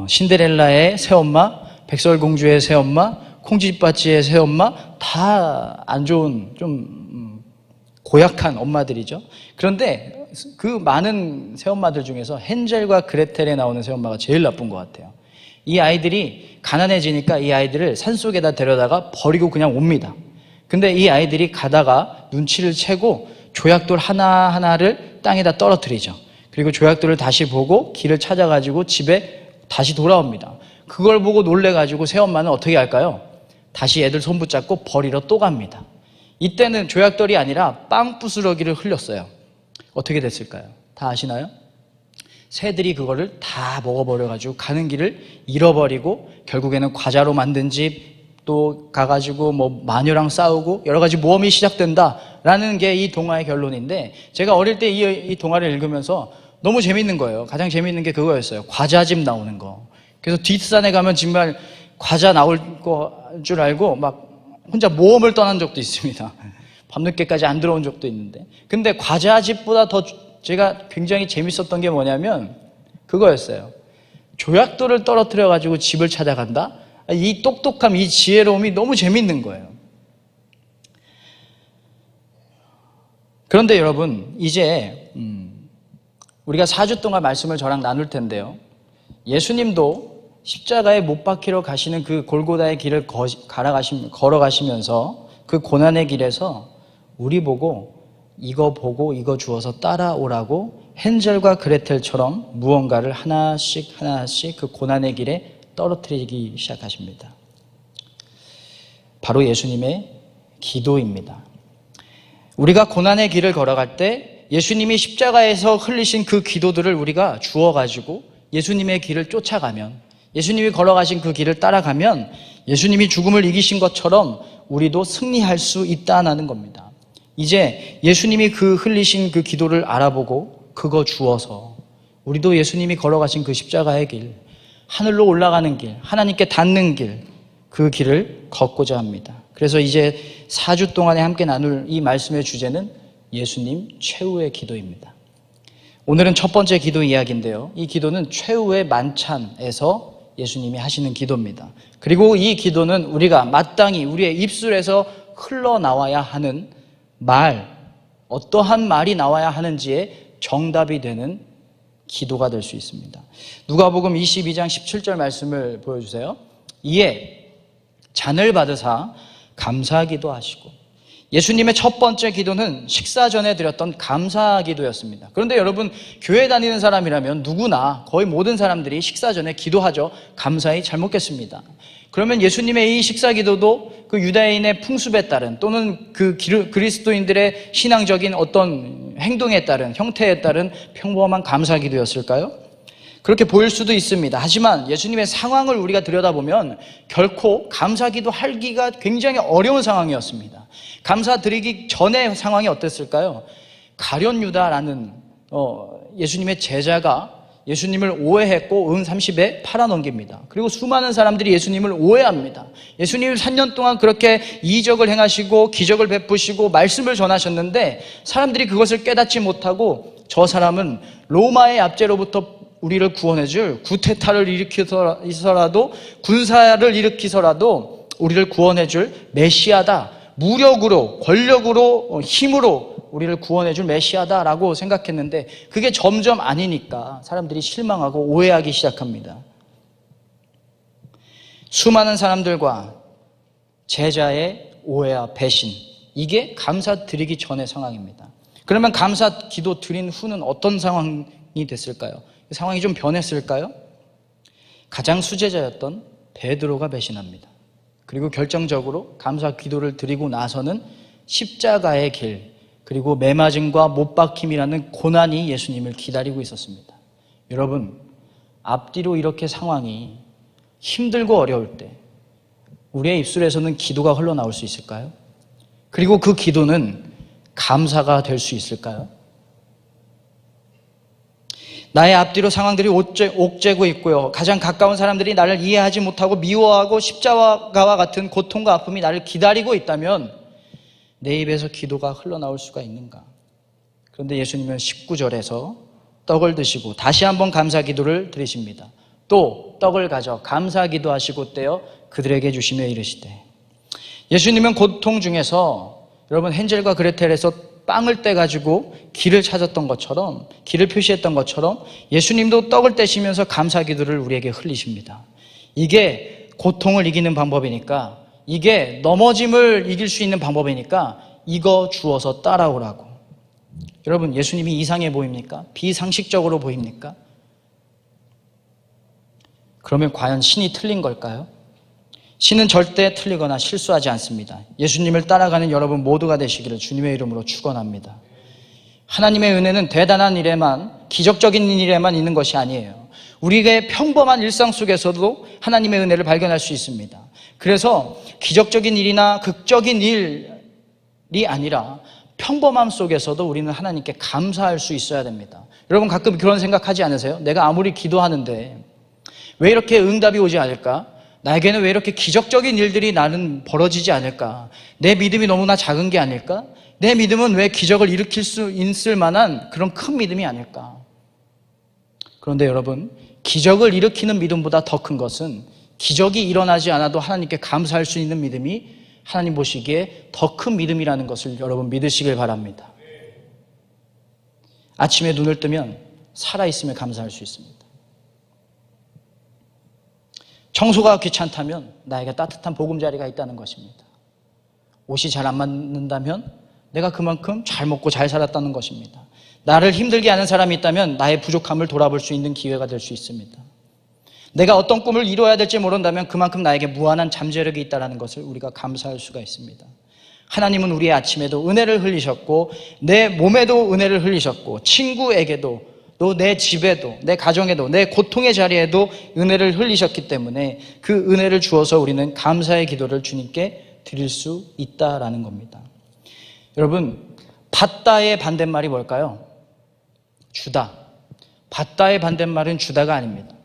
신데렐라의 새엄마, 백설공주의 새엄마, 콩쥐밭쥐의 새엄마 다 안 좋은, 좀 고약한 엄마들이죠. 그런데 그 많은 새엄마들 중에서 헨젤과 그레텔에 나오는 새엄마가 제일 나쁜 것 같아요. 이 아이들이 가난해지니까 이 아이들을 산속에다 데려다가 버리고 그냥 옵니다. 근데 이 아이들이 가다가 눈치를 채고 조약돌 하나하나를 땅에다 떨어뜨리죠. 그리고 조약돌을 다시 보고 길을 찾아가지고 집에 다시 돌아옵니다. 그걸 보고 놀래가지고 새엄마는 어떻게 할까요? 다시 애들 손 붙잡고 버리러 또 갑니다. 이때는 조약돌이 아니라 빵 부스러기를 흘렸어요. 어떻게 됐을까요? 다 아시나요? 새들이 그거를 다 먹어버려가지고 가는 길을 잃어버리고 결국에는 과자로 만든 집 또 가가지고 뭐 마녀랑 싸우고 여러 가지 모험이 시작된다라는 게 이 동화의 결론인데, 제가 어릴 때 이 동화를 읽으면서 너무 재밌는 거예요. 가장 재밌는 게 그거였어요. 과자집 나오는 거. 그래서 뒷산에 가면 정말 과자 나올 거 줄 알고 막 혼자 모험을 떠난 적도 있습니다. 밤늦게까지 안 들어온 적도 있는데. 근데 과자집보다 더 제가 굉장히 재밌었던 게 뭐냐면 그거였어요. 조약돌을 떨어뜨려 가지고 집을 찾아간다? 이 똑똑함, 이 지혜로움이 너무 재밌는 거예요. 그런데 여러분, 이제 우리가 4주 동안 말씀을 저랑 나눌 텐데요, 예수님도 십자가에 못 박히러 가시는 그 골고다의 길을 걸어가시면서 그 고난의 길에서 우리 보고 이거 주워서 따라오라고 헨젤과 그레텔처럼 무언가를 하나씩 그 고난의 길에 떨어뜨리기 시작하십니다. 바로 예수님의 기도입니다. 우리가 고난의 길을 걸어갈 때 예수님이 십자가에서 흘리신 그 기도들을 우리가 주워가지고 예수님의 길을 쫓아가면, 예수님이 걸어가신 그 길을 따라가면 예수님이 죽음을 이기신 것처럼 우리도 승리할 수 있다는 겁니다. 이제 예수님이 그 흘리신 그 기도를 알아보고 그거 주워서 우리도 예수님이 걸어가신 그 십자가의 길, 하늘로 올라가는 길, 하나님께 닿는 길, 그 길을 걷고자 합니다. 그래서 이제 4주 동안에 함께 나눌 이 말씀의 주제는 예수님 최후의 기도입니다. 오늘은 첫 번째 기도 이야기인데요, 이 기도는 최후의 만찬에서 예수님이 하시는 기도입니다. 그리고 이 기도는 우리가 마땅히 우리의 입술에서 흘러나와야 하는 말, 어떠한 말이 나와야 하는지의 정답이 되는 기도가 될 수 있습니다. 누가복음 22장 17절 말씀을 보여주세요. 이에 잔을 받으사 감사기도 하시고, 예수님의 첫 번째 기도는 식사 전에 드렸던 감사 기도였습니다. 그런데 여러분, 교회 다니는 사람이라면 누구나, 거의 모든 사람들이 식사 전에 기도하죠. 감사히 잘 먹겠습니다. 그러면 예수님의 이 식사 기도도 그 유다인의 풍습에 따른, 또는 그 그리스도인들의 신앙적인 어떤 행동에 따른, 형태에 따른 평범한 감사 기도였을까요? 그렇게 보일 수도 있습니다. 하지만 예수님의 상황을 우리가 들여다보면 결코 감사기도 하기가 굉장히 어려운 상황이었습니다. 감사드리기 전의 상황이 어땠을까요? 가룟 유다라는 예수님의 제자가 예수님을 오해했고 은 30에 팔아넘깁니다. 그리고 수많은 사람들이 예수님을 오해합니다. 예수님이 3년 동안 그렇게 이적을 행하시고 기적을 베푸시고 말씀을 전하셨는데 사람들이 그것을 깨닫지 못하고 저 사람은 로마의 압제로부터 우리를 구원해줄 구테타를 일으키서라도 군사를 일으키서라도 우리를 구원해줄 메시아다. 무력으로, 권력으로, 힘으로 우리를 구원해줄 메시아다라고 생각했는데 그게 점점 아니니까 사람들이 실망하고 오해하기 시작합니다. 수많은 사람들과 제자의 오해와 배신, 이게 감사 드리기 전의 상황입니다. 그러면 감사 기도 드린 후는 어떤 상황이 됐을까요? 상황이 좀 변했을까요? 가장 수제자였던 베드로가 배신합니다. 그리고 결정적으로 감사 기도를 드리고 나서는 십자가의 길, 그리고 매맞음과 못박힘이라는 고난이 예수님을 기다리고 있었습니다. 여러분, 앞뒤로 이렇게 상황이 힘들고 어려울 때 우리의 입술에서는 기도가 흘러나올 수 있을까요? 그리고 그 기도는 감사가 될 수 있을까요? 나의 앞뒤로 상황들이 옥죄고 있고요. 가장 가까운 사람들이 나를 이해하지 못하고 미워하고 십자가와 같은 고통과 아픔이 나를 기다리고 있다면 내 입에서 기도가 흘러나올 수가 있는가? 그런데 예수님은 19절에서 떡을 드시고 다시 한번 감사 기도를 드리십니다. 또 떡을 가져 감사 기도하시고 떼어 그들에게 주시며 이르시되, 예수님은 고통 중에서 여러분 헨젤과 그레텔에서 빵을 떼가지고 길을 찾았던 것처럼, 길을 표시했던 것처럼 예수님도 떡을 떼시면서 감사 기도를 우리에게 흘리십니다. 이게 고통을 이기는 방법이니까, 이게 넘어짐을 이길 수 있는 방법이니까 이거 주어서 따라오라고. 여러분, 예수님이 이상해 보입니까? 비상식적으로 보입니까? 그러면 과연 신이 틀린 걸까요? 신은 절대 틀리거나 실수하지 않습니다. 예수님을 따라가는 여러분 모두가 되시기를 주님의 이름으로 축원합니다. 하나님의 은혜는 대단한 일에만, 기적적인 일에만 있는 것이 아니에요. 우리의 평범한 일상 속에서도 하나님의 은혜를 발견할 수 있습니다. 그래서 기적적인 일이나 극적인 일이 아니라 평범함 속에서도 우리는 하나님께 감사할 수 있어야 됩니다. 여러분 가끔 그런 생각하지 않으세요? 내가 아무리 기도하는데 왜 이렇게 응답이 오지 않을까? 나에게는 왜 이렇게 기적적인 일들이 나는 벌어지지 않을까? 내 믿음이 너무나 작은 게 아닐까? 내 믿음은 왜 기적을 일으킬 수 있을 만한 그런 큰 믿음이 아닐까? 그런데 여러분, 기적을 일으키는 믿음보다 더 큰 것은 기적이 일어나지 않아도 하나님께 감사할 수 있는 믿음이 하나님 보시기에 더 큰 믿음이라는 것을 여러분 믿으시길 바랍니다. 아침에 눈을 뜨면 살아있음에 감사할 수 있습니다. 청소가 귀찮다면 나에게 따뜻한 보금자리가 있다는 것입니다. 옷이 잘 안 맞는다면 내가 그만큼 잘 먹고 잘 살았다는 것입니다. 나를 힘들게 하는 사람이 있다면 나의 부족함을 돌아볼 수 있는 기회가 될 수 있습니다. 내가 어떤 꿈을 이루어야 될지 모른다면 그만큼 나에게 무한한 잠재력이 있다는 것을 우리가 감사할 수가 있습니다. 하나님은 우리의 아침에도 은혜를 흘리셨고 내 몸에도 은혜를 흘리셨고 친구에게도 또 내 집에도, 내 가정에도, 내 고통의 자리에도 은혜를 흘리셨기 때문에 그 은혜를 주어서 우리는 감사의 기도를 주님께 드릴 수 있다라는 겁니다. 여러분, 받다의 반대말이 뭘까요? 주다. 받다의 반대말은 주다가 아닙니다.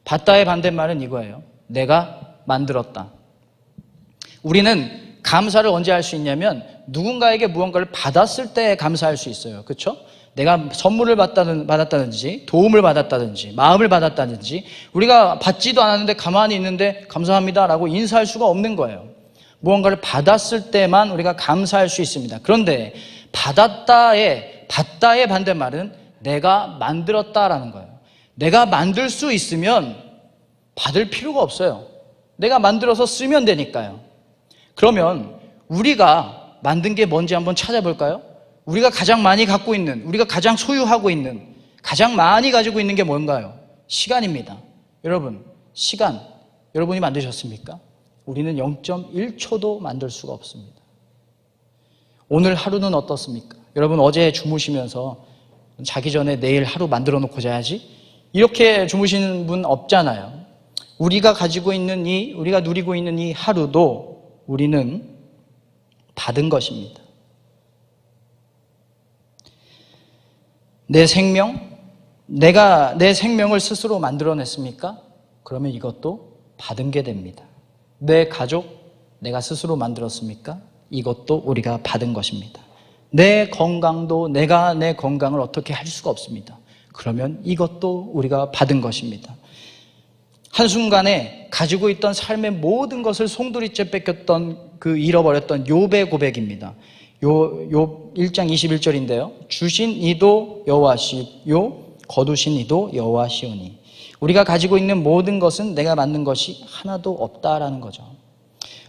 받다의 반대말은 이거예요. 내가 만들었다. 우리는 감사를 언제 할 수 있냐면 누군가에게 무언가를 받았을 때 감사할 수 있어요. 그렇죠? 내가 선물을 받았다든지 도움을 받았다든지 마음을 받았다든지 우리가 받지도 않았는데 가만히 있는데 감사합니다라고 인사할 수가 없는 거예요. 무언가를 받았을 때만 우리가 감사할 수 있습니다. 그런데 받다의 반대말은 내가 만들었다라는 거예요. 내가 만들 수 있으면 받을 필요가 없어요. 내가 만들어서 쓰면 되니까요. 그러면 우리가 만든 게 뭔지 한번 찾아볼까요? 우리가 가장 많이 갖고 있는, 우리가 가장 소유하고 있는, 가장 많이 가지고 있는 게 뭔가요? 시간입니다. 여러분, 시간 여러분이 만드셨습니까? 우리는 0.1초도 만들 수가 없습니다. 오늘 하루는 어떻습니까? 여러분 어제 주무시면서 자기 전에 내일 하루 만들어 놓고 자야지 이렇게 주무시는 분 없잖아요. 우리가 가지고 있는 우리가 누리고 있는 이 하루도 우리는 받은 것입니다. 내 생명, 내가 내 생명을 스스로 만들어냈습니까? 그러면 이것도 받은 게 됩니다. 내 가족, 내가 스스로 만들었습니까? 이것도 우리가 받은 것입니다. 내 건강도 내가 내 건강을 어떻게 할 수가 없습니다. 그러면 이것도 우리가 받은 것입니다. 한순간에 가지고 있던 삶의 모든 것을 송두리째 뺏겼던 그 잃어버렸던 욥의 고백입니다. 욥 1장 21절인데요. 주신 이도 여호와시요 거두신 이도 여호와시오니. 우리가 가지고 있는 모든 것은 내가 만든 것이 하나도 없다라는 거죠.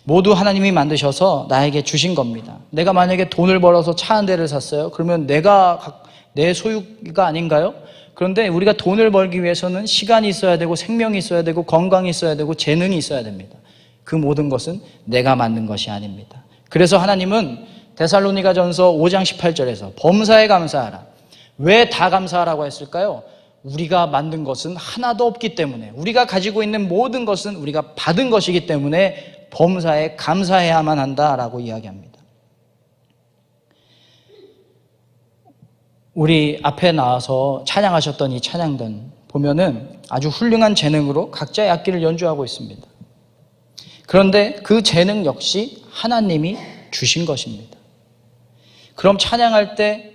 모두 하나님이 만드셔서 나에게 주신 겁니다. 내가 만약에 돈을 벌어서 차 한 대를 샀어요. 그러면 내 소유가 아닌가요? 그런데 우리가 돈을 벌기 위해서는 시간이 있어야 되고 생명이 있어야 되고 건강이 있어야 되고 재능이 있어야 됩니다. 그 모든 것은 내가 만든 것이 아닙니다. 그래서 하나님은 데살로니가전서 5장 18절에서 범사에 감사하라. 왜 다 감사하라고 했을까요? 우리가 만든 것은 하나도 없기 때문에, 우리가 가지고 있는 모든 것은 우리가 받은 것이기 때문에 범사에 감사해야만 한다라고 이야기합니다. 우리 앞에 나와서 찬양하셨던 이 찬양단 보면은 아주 훌륭한 재능으로 각자의 악기를 연주하고 있습니다. 그런데 그 재능 역시 하나님이 주신 것입니다. 그럼 찬양할 때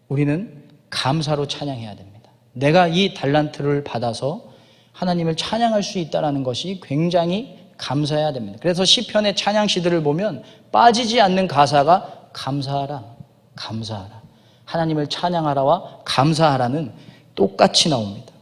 우리는 감사로 찬양해야 됩니다. 내가 이 달란트를 받아서 하나님을 찬양할 수 있다는 것이 굉장히 감사해야 됩니다. 그래서 시편의 찬양시들을 보면 빠지지 않는 가사가 감사하라, 감사하라. 하나님을 찬양하라와 감사하라는 똑같이 나옵니다.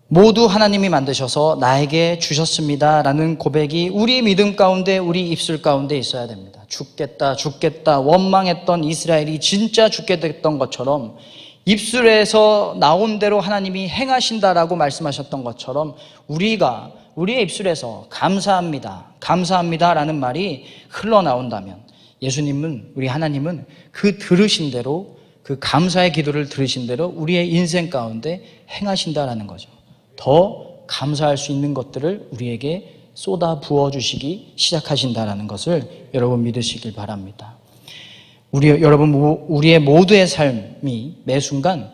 모두 하나님이 만드셔서 나에게 주셨습니다 라는 고백이 우리 믿음 가운데, 우리 입술 가운데 있어야 됩니다. 죽겠다 죽겠다 원망했던 이스라엘이 진짜 죽게 됐던 것처럼 입술에서 나온 대로 하나님이 행하신다라고 말씀하셨던 것처럼 우리의 입술에서 감사합니다, 감사합니다 라는 말이 흘러나온다면 예수님은, 우리 하나님은 그 들으신 대로, 그 감사의 기도를 들으신 대로 우리의 인생 가운데 행하신다라는 거죠. 더 감사할 수 있는 것들을 우리에게 쏟아 부어주시기 시작하신다라는 것을 여러분 믿으시길 바랍니다. 우리의 모두의 삶이 매 순간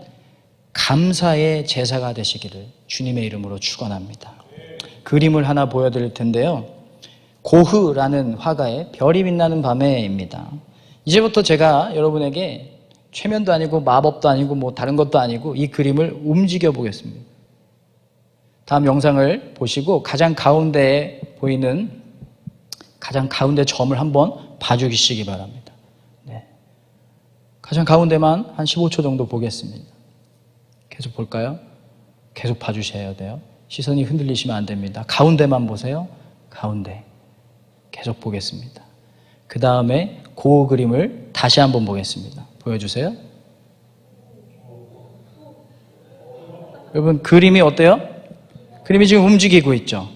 감사의 제사가 되시기를 주님의 이름으로 축원합니다. 그림을 하나 보여드릴 텐데요. 고흐라는 화가의 별이 빛나는 밤에입니다. 이제부터 제가 여러분에게 최면도 아니고 마법도 아니고 뭐 다른 것도 아니고 이 그림을 움직여 보겠습니다. 다음 영상을 보시고 가장 가운데에 보이는 가장 가운데 점을 한번 봐주시기 바랍니다. 네. 가장 가운데만 한 15초 정도 보겠습니다. 계속 볼까요? 계속 봐주셔야 돼요. 시선이 흔들리시면 안 됩니다. 가운데만 보세요. 가운데. 계속 보겠습니다. 그 다음에 그 그림을 다시 한번 보겠습니다. 보여주세요. 여러분 그림이 어때요? 그림이 지금 움직이고 있죠.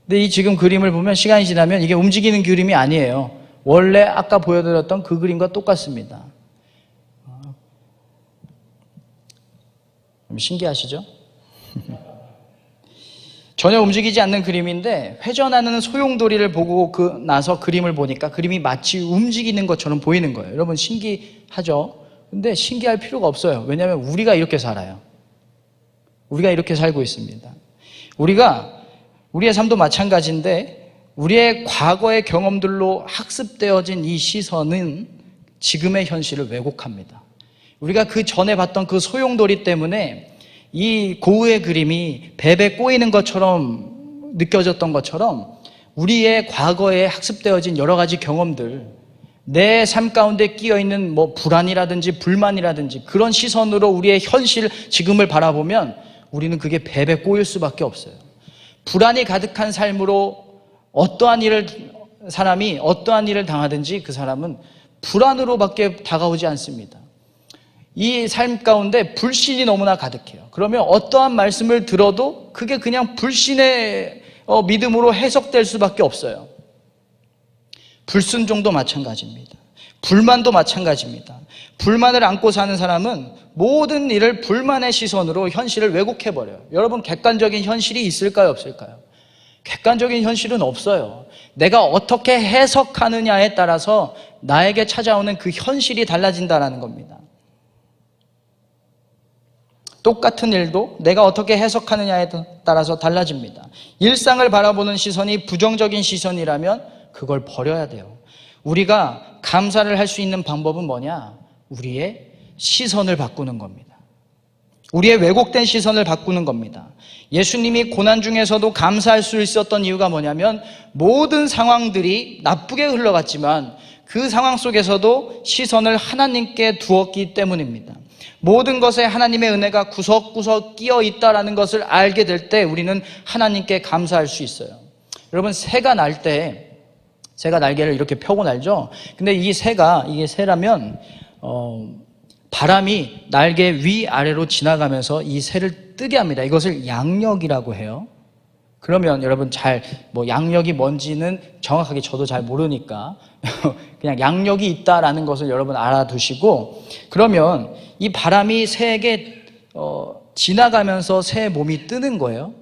근데 이 지금 그림을 보면 시간이 지나면 이게 움직이는 그림이 아니에요. 원래 아까 보여드렸던 그 그림과 똑같습니다. 신기하시죠? 전혀 움직이지 않는 그림인데 회전하는 소용돌이를 보고 나서 그림을 보니까 그림이 마치 움직이는 것처럼 보이는 거예요. 여러분 신기하죠? 근데 신기할 필요가 없어요. 왜냐하면 우리가 이렇게 살아요. 우리가 이렇게 살고 있습니다. 우리의 삶도 마찬가지인데 우리의 과거의 경험들로 학습되어진 이 시선은 지금의 현실을 왜곡합니다. 우리가 그 전에 봤던 그 소용돌이 때문에 이 고흐의 그림이 뱀에 꼬이는 것처럼 느껴졌던 것처럼 우리의 과거에 학습되어진 여러 가지 경험들, 내 삶 가운데 끼어있는 불안이라든지 불만이라든지 그런 시선으로 우리의 현실, 지금을 바라보면 우리는 그게 뱀에 꼬일 수밖에 없어요. 불안이 가득한 삶으로 사람이 어떠한 일을 당하든지 그 사람은 불안으로밖에 다가오지 않습니다. 이 삶 가운데 불신이 너무나 가득해요. 그러면 어떠한 말씀을 들어도 그게 그냥 불신의 믿음으로 해석될 수밖에 없어요. 불순종도 마찬가지입니다. 불만도 마찬가지입니다. 불만을 안고 사는 사람은 모든 일을 불만의 시선으로 현실을 왜곡해버려요. 여러분 객관적인 현실이 있을까요? 없을까요? 객관적인 현실은 없어요. 내가 어떻게 해석하느냐에 따라서 나에게 찾아오는 그 현실이 달라진다는 겁니다. 똑같은 일도 내가 어떻게 해석하느냐에 따라서 달라집니다. 일상을 바라보는 시선이 부정적인 시선이라면 그걸 버려야 돼요. 우리가 감사를 할 수 있는 방법은 뭐냐? 우리의 시선을 바꾸는 겁니다. 우리의 왜곡된 시선을 바꾸는 겁니다. 예수님이 고난 중에서도 감사할 수 있었던 이유가 뭐냐면 모든 상황들이 나쁘게 흘러갔지만 그 상황 속에서도 시선을 하나님께 두었기 때문입니다. 모든 것에 하나님의 은혜가 구석구석 끼어 있다라는 것을 알게 될 때 우리는 하나님께 감사할 수 있어요. 여러분, 새가 날 때, 새가 날개를 이렇게 펴고 날죠? 근데 이게 새라면, 바람이 날개 위아래로 지나가면서 이 새를 뜨게 합니다. 이것을 양력이라고 해요. 그러면 여러분 양력이 뭔지는 정확하게 저도 잘 모르니까 그냥 양력이 있다라는 것을 여러분 알아두시고, 그러면 이 바람이 새에게 지나가면서 새의 몸이 뜨는 거예요.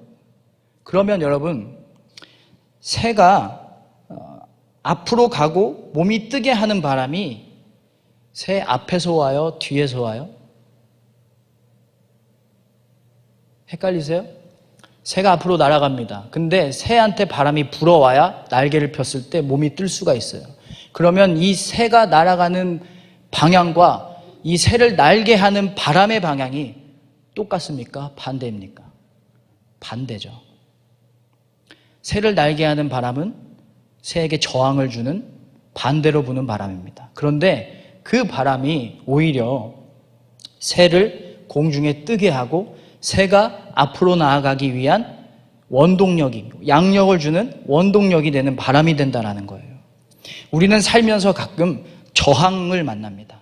그러면 여러분, 새가 앞으로 가고 몸이 뜨게 하는 바람이 새 앞에서 와요? 뒤에서 와요? 헷갈리세요? 새가 앞으로 날아갑니다. 근데 새한테 바람이 불어와야 날개를 폈을 때 몸이 뜰 수가 있어요. 그러면 이 새가 날아가는 방향과 이 새를 날게 하는 바람의 방향이 똑같습니까? 반대입니까? 반대죠. 새를 날게 하는 바람은 새에게 저항을 주는 반대로 부는 바람입니다. 그런데 그 바람이 오히려 새를 공중에 뜨게 하고 새가 앞으로 나아가기 위한 원동력이, 양력을 주는 원동력이 되는 바람이 된다는 거예요. 우리는 살면서 가끔 저항을 만납니다.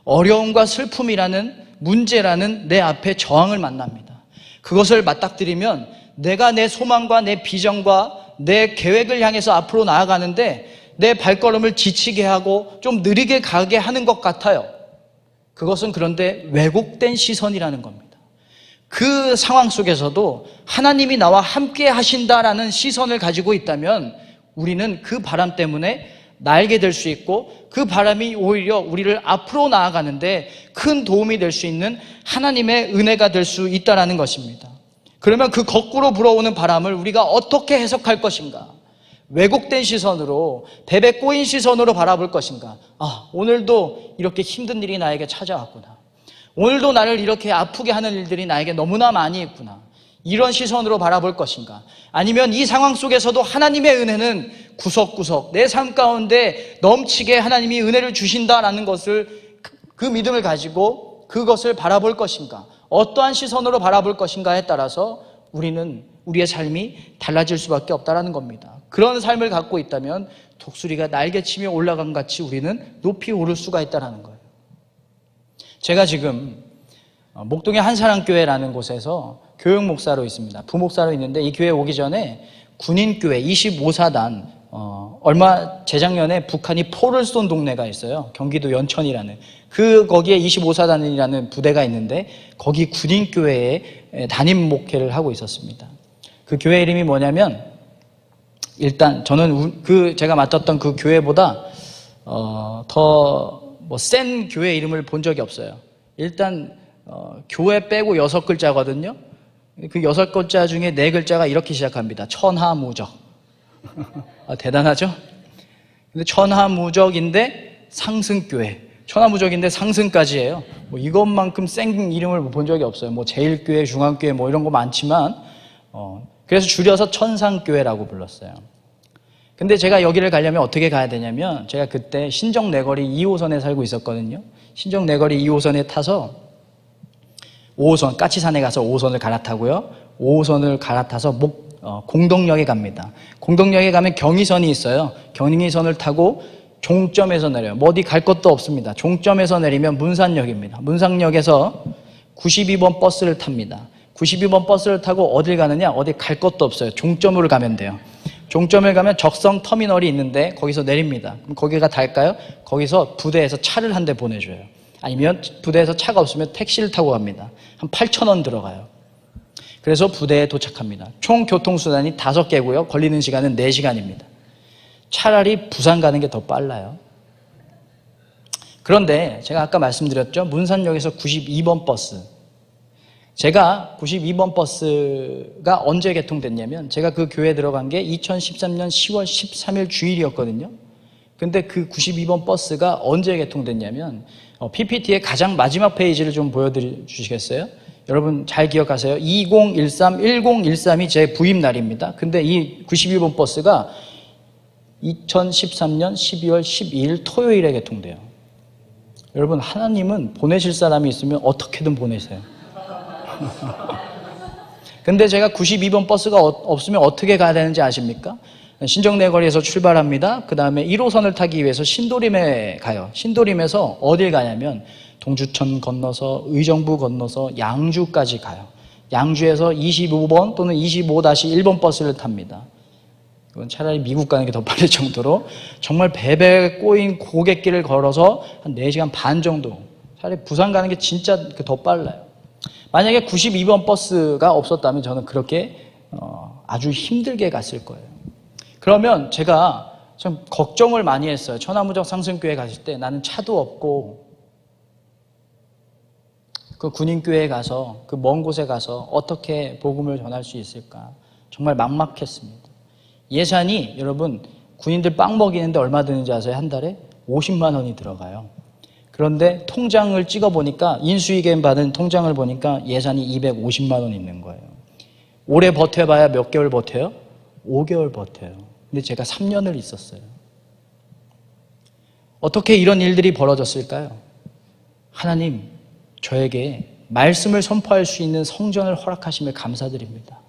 어려움과 슬픔이라는 문제라는 내 앞에 저항을 만납니다. 그것을 맞닥뜨리면 내가 내 소망과 내 비전과 내 계획을 향해서 앞으로 나아가는데 내 발걸음을 지치게 하고 좀 느리게 가게 하는 것 같아요. 그것은 그런데 왜곡된 시선이라는 겁니다. 그 상황 속에서도 하나님이 나와 함께 하신다라는 시선을 가지고 있다면 우리는 그 바람 때문에 날게 될 수 있고 그 바람이 오히려 우리를 앞으로 나아가는데 큰 도움이 될 수 있는 하나님의 은혜가 될 수 있다는 것입니다. 그러면 그 거꾸로 불어오는 바람을 우리가 어떻게 해석할 것인가? 왜곡된 시선으로, 베베 꼬인 시선으로 바라볼 것인가? 오늘도 이렇게 힘든 일이 나에게 찾아왔구나. 오늘도 나를 이렇게 아프게 하는 일들이 나에게 너무나 많이 있구나. 이런 시선으로 바라볼 것인가? 아니면 이 상황 속에서도 하나님의 은혜는 구석구석 내 삶 가운데 넘치게 하나님이 은혜를 주신다라는 것을, 그 믿음을 가지고 그것을 바라볼 것인가? 어떠한 시선으로 바라볼 것인가에 따라서 우리는 우리의 삶이 달라질 수밖에 없다는 겁니다. 그런 삶을 갖고 있다면 독수리가 날개치며 올라간 같이 우리는 높이 오를 수가 있다는 거예요. 제가 지금 목동의 한사랑교회라는 곳에서 교육 목사로 있습니다. 부목사로 있는데 이 교회 오기 전에 군인교회 25사단, 재작년에 북한이 포를 쏜 동네가 있어요. 경기도 연천이라는. 거기에 25사단이라는 부대가 있는데 거기 군인교회에 담임 목회를 하고 있었습니다. 그 교회 이름이 뭐냐면, 일단 저는 제가 맡았던 그 교회보다 더 센 교회 이름을 본 적이 없어요. 일단 교회 빼고 6글자거든요. 그 6글자 중에 4글자가 이렇게 시작합니다. 천하무적. 대단하죠? 근데 천하무적인데 상승교회. 천하무적인데 상승까지예요. 이것만큼 센 이름을 본 적이 없어요. 제일교회, 중앙교회 이런 거 많지만 그래서 줄여서 천상교회라고 불렀어요. 근데 제가 여기를 가려면 어떻게 가야 되냐면, 제가 그때 신정내거리 2호선에 살고 있었거든요. 신정내거리 2호선에 타서 5호선, 까치산에 가서 5호선을 갈아타고요. 5호선을 갈아타서 공덕역에 갑니다. 공덕역에 가면 경의선이 있어요. 경의선을 타고 종점에서 내려요. 어디 갈 것도 없습니다. 종점에서 내리면 문산역입니다. 문산역에서 92번 버스를 탑니다. 92번 버스를 타고 어딜 가느냐? 어디 갈 것도 없어요. 종점으로 가면 돼요. 종점을 가면 적성 터미널이 있는데 거기서 내립니다. 그럼 거기가 닿을까요? 거기서 부대에서 차를 한 대 보내줘요. 아니면 부대에서 차가 없으면 택시를 타고 갑니다. 한 8,000원 들어가요. 그래서 부대에 도착합니다. 총 교통수단이 5개고요. 걸리는 시간은 4시간입니다. 차라리 부산 가는 게 더 빨라요. 그런데 제가 아까 말씀드렸죠. 문산역에서 92번 버스. 제가 92번 버스가 언제 개통됐냐면, 제가 그 교회에 들어간 게 2013년 10월 13일 주일이었거든요. 근데 그 92번 버스가 언제 개통됐냐면 PPT의 가장 마지막 페이지를 좀 보여주시겠어요? 여러분 잘 기억하세요. 2013, 1013이 제 부임 날입니다. 근데 이 92번 버스가 2013년 12월 12일 토요일에 개통돼요. 여러분, 하나님은 보내실 사람이 있으면 어떻게든 보내세요. 근데 제가 92번 버스가 없으면 어떻게 가야 되는지 아십니까? 신정내거리에서 출발합니다. 그 다음에 1호선을 타기 위해서 신도림에 가요. 신도림에서 어딜 가냐면 동주천 건너서 의정부 건너서 양주까지 가요. 양주에서 25번 또는 25-1번 버스를 탑니다. 이건 차라리 미국 가는 게 더 빠를 정도로 정말 배배에 꼬인 고갯길을 걸어서 한 4시간 반 정도, 차라리 부산 가는 게 진짜 더 빨라요. 만약에 92번 버스가 없었다면 저는 그렇게 아주 힘들게 갔을 거예요. 그러면 제가 좀 걱정을 많이 했어요. 천하무적 상승교회 가실 때 나는 차도 없고 그 군인교회에 가서 그 먼 곳에 가서 어떻게 복음을 전할 수 있을까? 정말 막막했습니다. 예산이 여러분 군인들 빵 먹이는데 얼마 드는지 아세요? 한 달에 50만 원이 들어가요. 그런데 통장을 찍어보니까 인수위계임 받은 통장을 보니까 예산이 250만 원 있는 거예요. 오래 버텨봐야 몇 개월 버텨요? 5개월 버텨요. 근데 제가 3년을 있었어요. 어떻게 이런 일들이 벌어졌을까요? 하나님, 저에게 말씀을 선포할 수 있는 성전을 허락하심에 감사드립니다.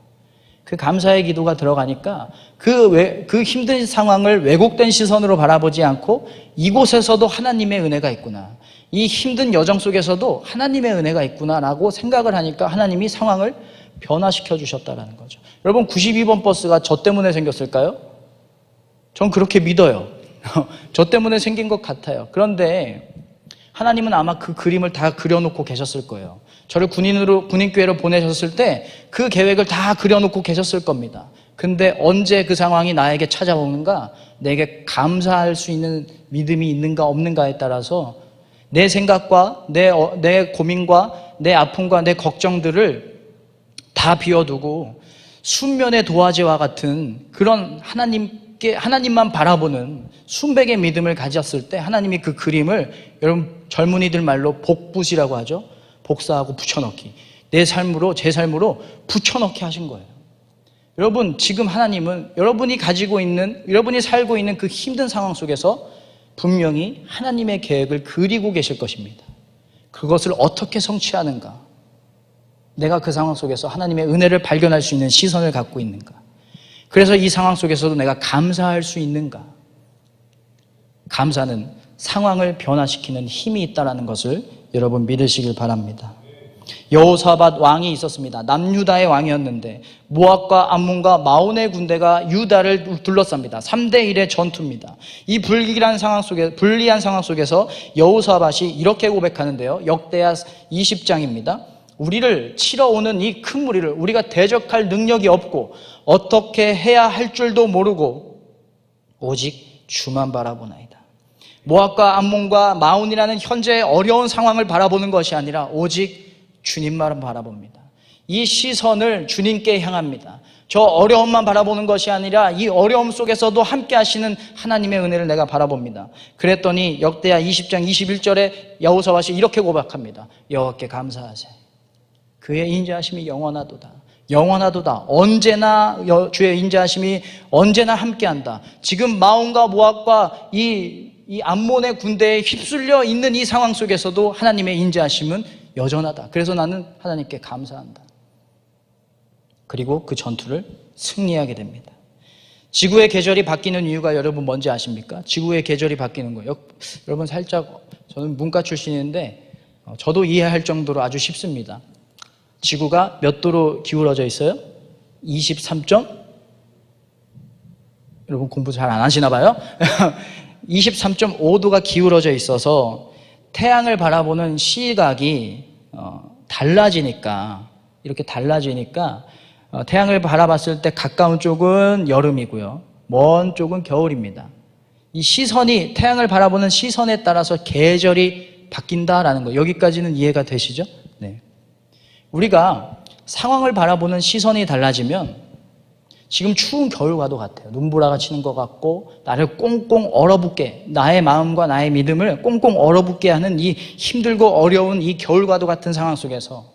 그 감사의 기도가 들어가니까 그 힘든 상황을 왜곡된 시선으로 바라보지 않고 이곳에서도 하나님의 은혜가 있구나. 이 힘든 여정 속에서도 하나님의 은혜가 있구나라고 생각을 하니까 하나님이 상황을 변화시켜 주셨다는 거죠. 여러분, 92번 버스가 저 때문에 생겼을까요? 전 그렇게 믿어요. 저 때문에 생긴 것 같아요. 그런데 하나님은 아마 그 그림을 다 그려놓고 계셨을 거예요. 저를 군인교회로 보내셨을 때 그 계획을 다 그려놓고 계셨을 겁니다. 근데 언제 그 상황이 나에게 찾아오는가, 내게 감사할 수 있는 믿음이 있는가 없는가에 따라서 내 생각과 내 고민과 내 아픔과 내 걱정들을 다 비워두고 순면의 도화지와 같은 그런 하나님만 바라보는 순백의 믿음을 가졌을 때 하나님이 그 그림을, 여러분 젊은이들 말로 복붙이라고 하죠. 복사하고 붙여넣기. 제 삶으로 붙여넣기 하신 거예요. 여러분, 지금 하나님은 여러분이 살고 있는 그 힘든 상황 속에서 분명히 하나님의 계획을 그리고 계실 것입니다. 그것을 어떻게 성취하는가? 내가 그 상황 속에서 하나님의 은혜를 발견할 수 있는 시선을 갖고 있는가? 그래서 이 상황 속에서도 내가 감사할 수 있는가? 감사는 상황을 변화시키는 힘이 있다는 것을 여러분 믿으시길 바랍니다. 여호사밧 왕이 있었습니다. 남유다의 왕이었는데 모압과 암몬과 마온의 군대가 유다를 둘러쌉니다. 3대1의 전투입니다. 이 불리한 상황 속에서 여호사밧이 이렇게 고백하는데요. 역대하 20장입니다. 우리를 치러 오는 이 큰 무리를 우리가 대적할 능력이 없고 어떻게 해야 할 줄도 모르고 오직 주만 바라보나이다. 모압과 암몬과 마온이라는 현재의 어려운 상황을 바라보는 것이 아니라 오직 주님만 바라봅니다. 이 시선을 주님께 향합니다. 저 어려움만 바라보는 것이 아니라 이 어려움 속에서도 함께 하시는 하나님의 은혜를 내가 바라봅니다. 그랬더니 역대하 20장 21절에 여호사밧이 이렇게 고백합니다. 여호와께 감사하세. 그의 인자하심이 영원하도다. 영원하도다. 언제나 주의 인자하심이 언제나 함께한다. 지금 마온과 모압과 이 암몬의 군대에 휩쓸려 있는 이 상황 속에서도 하나님의 인자하심은 여전하다. 그래서 나는 하나님께 감사한다. 그리고 그 전투를 승리하게 됩니다. 지구의 계절이 바뀌는 이유가 여러분 뭔지 아십니까? 지구의 계절이 바뀌는 거예요. 여러분 살짝, 저는 문과 출신인데 저도 이해할 정도로 아주 쉽습니다. 지구가 몇 도로 기울어져 있어요? 23점? 여러분 공부 잘 안 하시나 봐요? 23.5도가 기울어져 있어서 태양을 바라보는 시각이 이렇게 달라지니까 태양을 바라봤을 때 가까운 쪽은 여름이고요. 먼 쪽은 겨울입니다. 이 시선이, 태양을 바라보는 시선에 따라서 계절이 바뀐다라는 거, 여기까지는 이해가 되시죠? 네. 우리가 상황을 바라보는 시선이 달라지면 지금 추운 겨울과도 같아요. 눈보라가 치는 것 같고 나를 꽁꽁 얼어붙게, 나의 마음과 나의 믿음을 꽁꽁 얼어붙게 하는 이 힘들고 어려운 이 겨울과도 같은 상황 속에서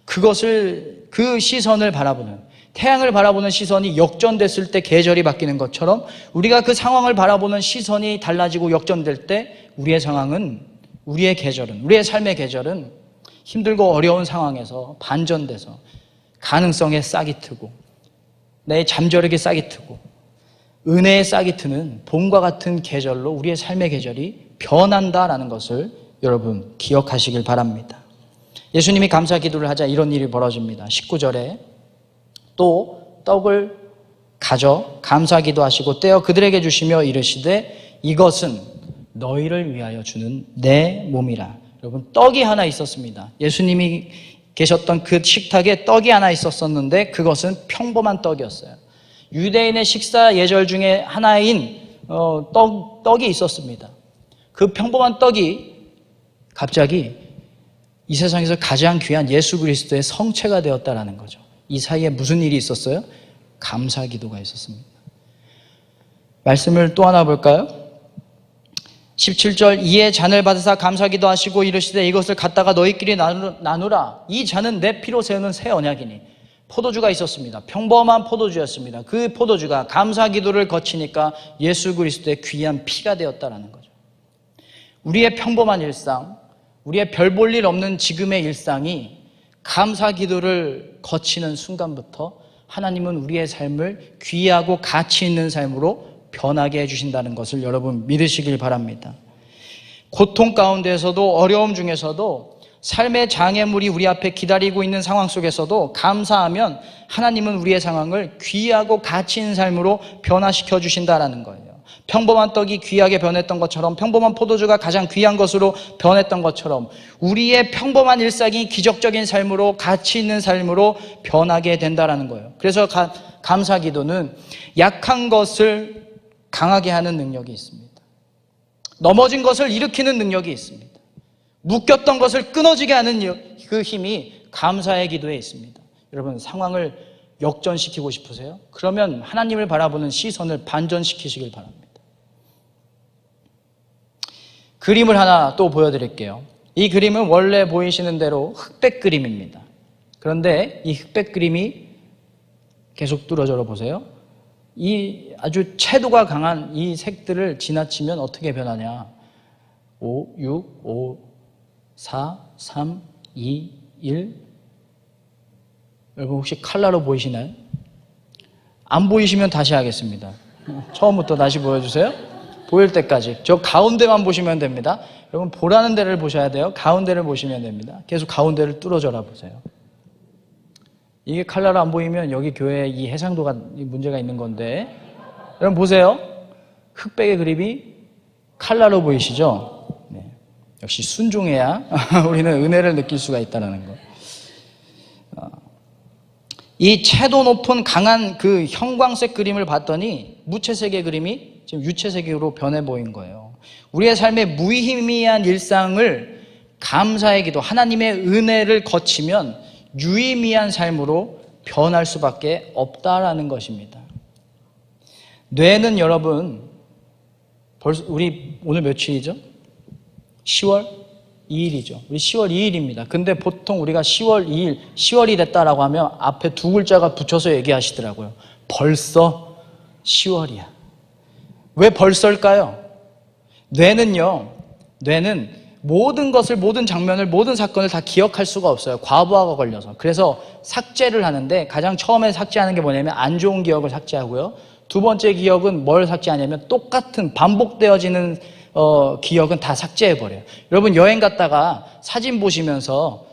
그 시선을 바라보는, 태양을 바라보는 시선이 역전됐을 때 계절이 바뀌는 것처럼 우리가 그 상황을 바라보는 시선이 달라지고 역전될 때 우리의 상황은, 우리의 계절은, 우리의 삶의 계절은 힘들고 어려운 상황에서 반전돼서 가능성에 싹이 트고 내 잠재력에 싹이 트고 은혜에 싹이 트는 봄과 같은 계절로 우리의 삶의 계절이 변한다라는 것을 여러분 기억하시길 바랍니다. 예수님이 감사 기도를 하자 이런 일이 벌어집니다. 19절에 또 떡을 가져 감사 기도하시고 떼어 그들에게 주시며 이르시되 이것은 너희를 위하여 주는 내 몸이라. 여러분, 떡이 하나 있었습니다. 예수님이 계셨던 그 식탁에 떡이 하나 있었었는데 그것은 평범한 떡이었어요. 유대인의 식사 예절 중에 하나인 떡이 있었습니다. 그 평범한 떡이 갑자기 이 세상에서 가장 귀한 예수 그리스도의 성체가 되었다라는 거죠. 이 사이에 무슨 일이 있었어요? 감사 기도가 있었습니다. 말씀을 또 하나 볼까요? 17절, 이에 잔을 받으사 감사 기도하시고 이르시되 이것을 갖다가 너희끼리 나누라. 이 잔은 내 피로 세우는 새 언약이니. 포도주가 있었습니다. 평범한 포도주였습니다. 그 포도주가 감사 기도를 거치니까 예수 그리스도의 귀한 피가 되었다라는 거죠. 우리의 평범한 일상, 우리의 별 볼 일 없는 지금의 일상이 감사 기도를 거치는 순간부터 하나님은 우리의 삶을 귀하고 가치 있는 삶으로 변하게 해주신다는 것을 여러분 믿으시길 바랍니다. 고통 가운데서도 어려움 중에서도 삶의 장애물이 우리 앞에 기다리고 있는 상황 속에서도 감사하면 하나님은 우리의 상황을 귀하고 가치 있는 삶으로 변화시켜 주신다는 거예요. 평범한 떡이 귀하게 변했던 것처럼, 평범한 포도주가 가장 귀한 것으로 변했던 것처럼 우리의 평범한 일상이 기적적인 삶으로, 가치 있는 삶으로 변하게 된다는 거예요. 그래서 감사 기도는 약한 것을 강하게 하는 능력이 있습니다. 넘어진 것을 일으키는 능력이 있습니다. 묶였던 것을 끊어지게 하는 그 힘이 감사의 기도에 있습니다. 여러분, 상황을 역전시키고 싶으세요? 그러면 하나님을 바라보는 시선을 반전시키시길 바랍니다. 그림을 하나 또 보여드릴게요. 이 그림은 원래 보이시는 대로 흑백 그림입니다. 그런데 이 흑백 그림이 계속 뚫어져 보세요. 이 아주 채도가 강한 이 색들을 지나치면 어떻게 변하냐? 5, 6, 5, 4, 3, 2, 1. 여러분 혹시 칼라로 보이시나요? 안 보이시면 다시 하겠습니다. 처음부터 다시 보여주세요. 보일 때까지. 저 가운데만 보시면 됩니다. 여러분 보라는 데를 보셔야 돼요. 가운데를 보시면 됩니다. 계속 가운데를 뚫어져라 보세요. 이게 칼라로 안 보이면 여기 교회에 이 해상도가 문제가 있는 건데, 여러분 보세요. 흑백의 그림이 칼라로 보이시죠? 네. 역시 순종해야 우리는 은혜를 느낄 수가 있다는 거. 이 채도 높은 강한 그 형광색 그림을 봤더니 무채색의 그림이 지금 유채색으로 변해 보인 거예요. 우리의 삶의 무의미한 일상을 감사의 기도, 하나님의 은혜를 거치면 유의미한 삶으로 변할 수밖에 없다라는 것입니다. 뇌는 여러분, 벌써 우리 오늘 며칠이죠? 10월 2일이죠. 우리 10월 2일입니다. 근데 보통 우리가 10월 2일, 10월이 됐다라고 하면 앞에 두 글자가 붙여서 얘기하시더라고요. 벌써 10월이야. 왜 벌써일까요? 뇌는 모든 것을, 모든 장면을, 모든 사건을 다 기억할 수가 없어요. 과부하가 걸려서. 그래서 삭제를 하는데 가장 처음에 삭제하는 게 뭐냐면 안 좋은 기억을 삭제하고요. 두 번째 기억은 뭘 삭제하냐면 똑같은 반복되어지는 기억은 다 삭제해버려요. 여러분 여행 갔다가 사진 보시면서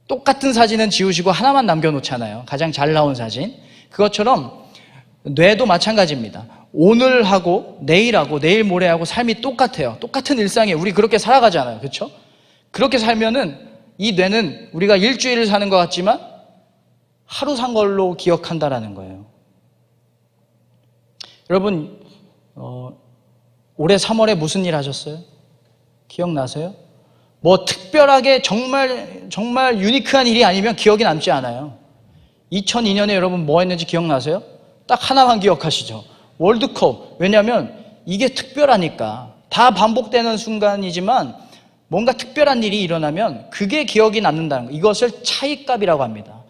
똑같은 사진은 지우시고 하나만 남겨놓잖아요. 가장 잘 나온 사진. 그것처럼 뇌도 마찬가지입니다. 오늘하고 내일하고 내일 모레하고 삶이 똑같아요. 똑같은 일상에 우리 그렇게 살아가잖아요. 그렇죠? 그렇게 살면은 이 뇌는 우리가 일주일을 사는 것 같지만 하루 산 걸로 기억한다라는 거예요. 여러분 올해 3월에 무슨 일 하셨어요? 기억나세요? 뭐 특별하게 정말 유니크한 일이 아니면 기억이 남지 않아요. 2002년에 여러분 뭐 했는지 기억나세요? 딱 하나만 기억하시죠. 월드컵. 왜냐하면 이게 특별하니까. 다 반복되는 순간이지만 뭔가 특별한 일이 일어나면 그게 기억이 남는다는 거. 이것을 차이값이라고 합니다.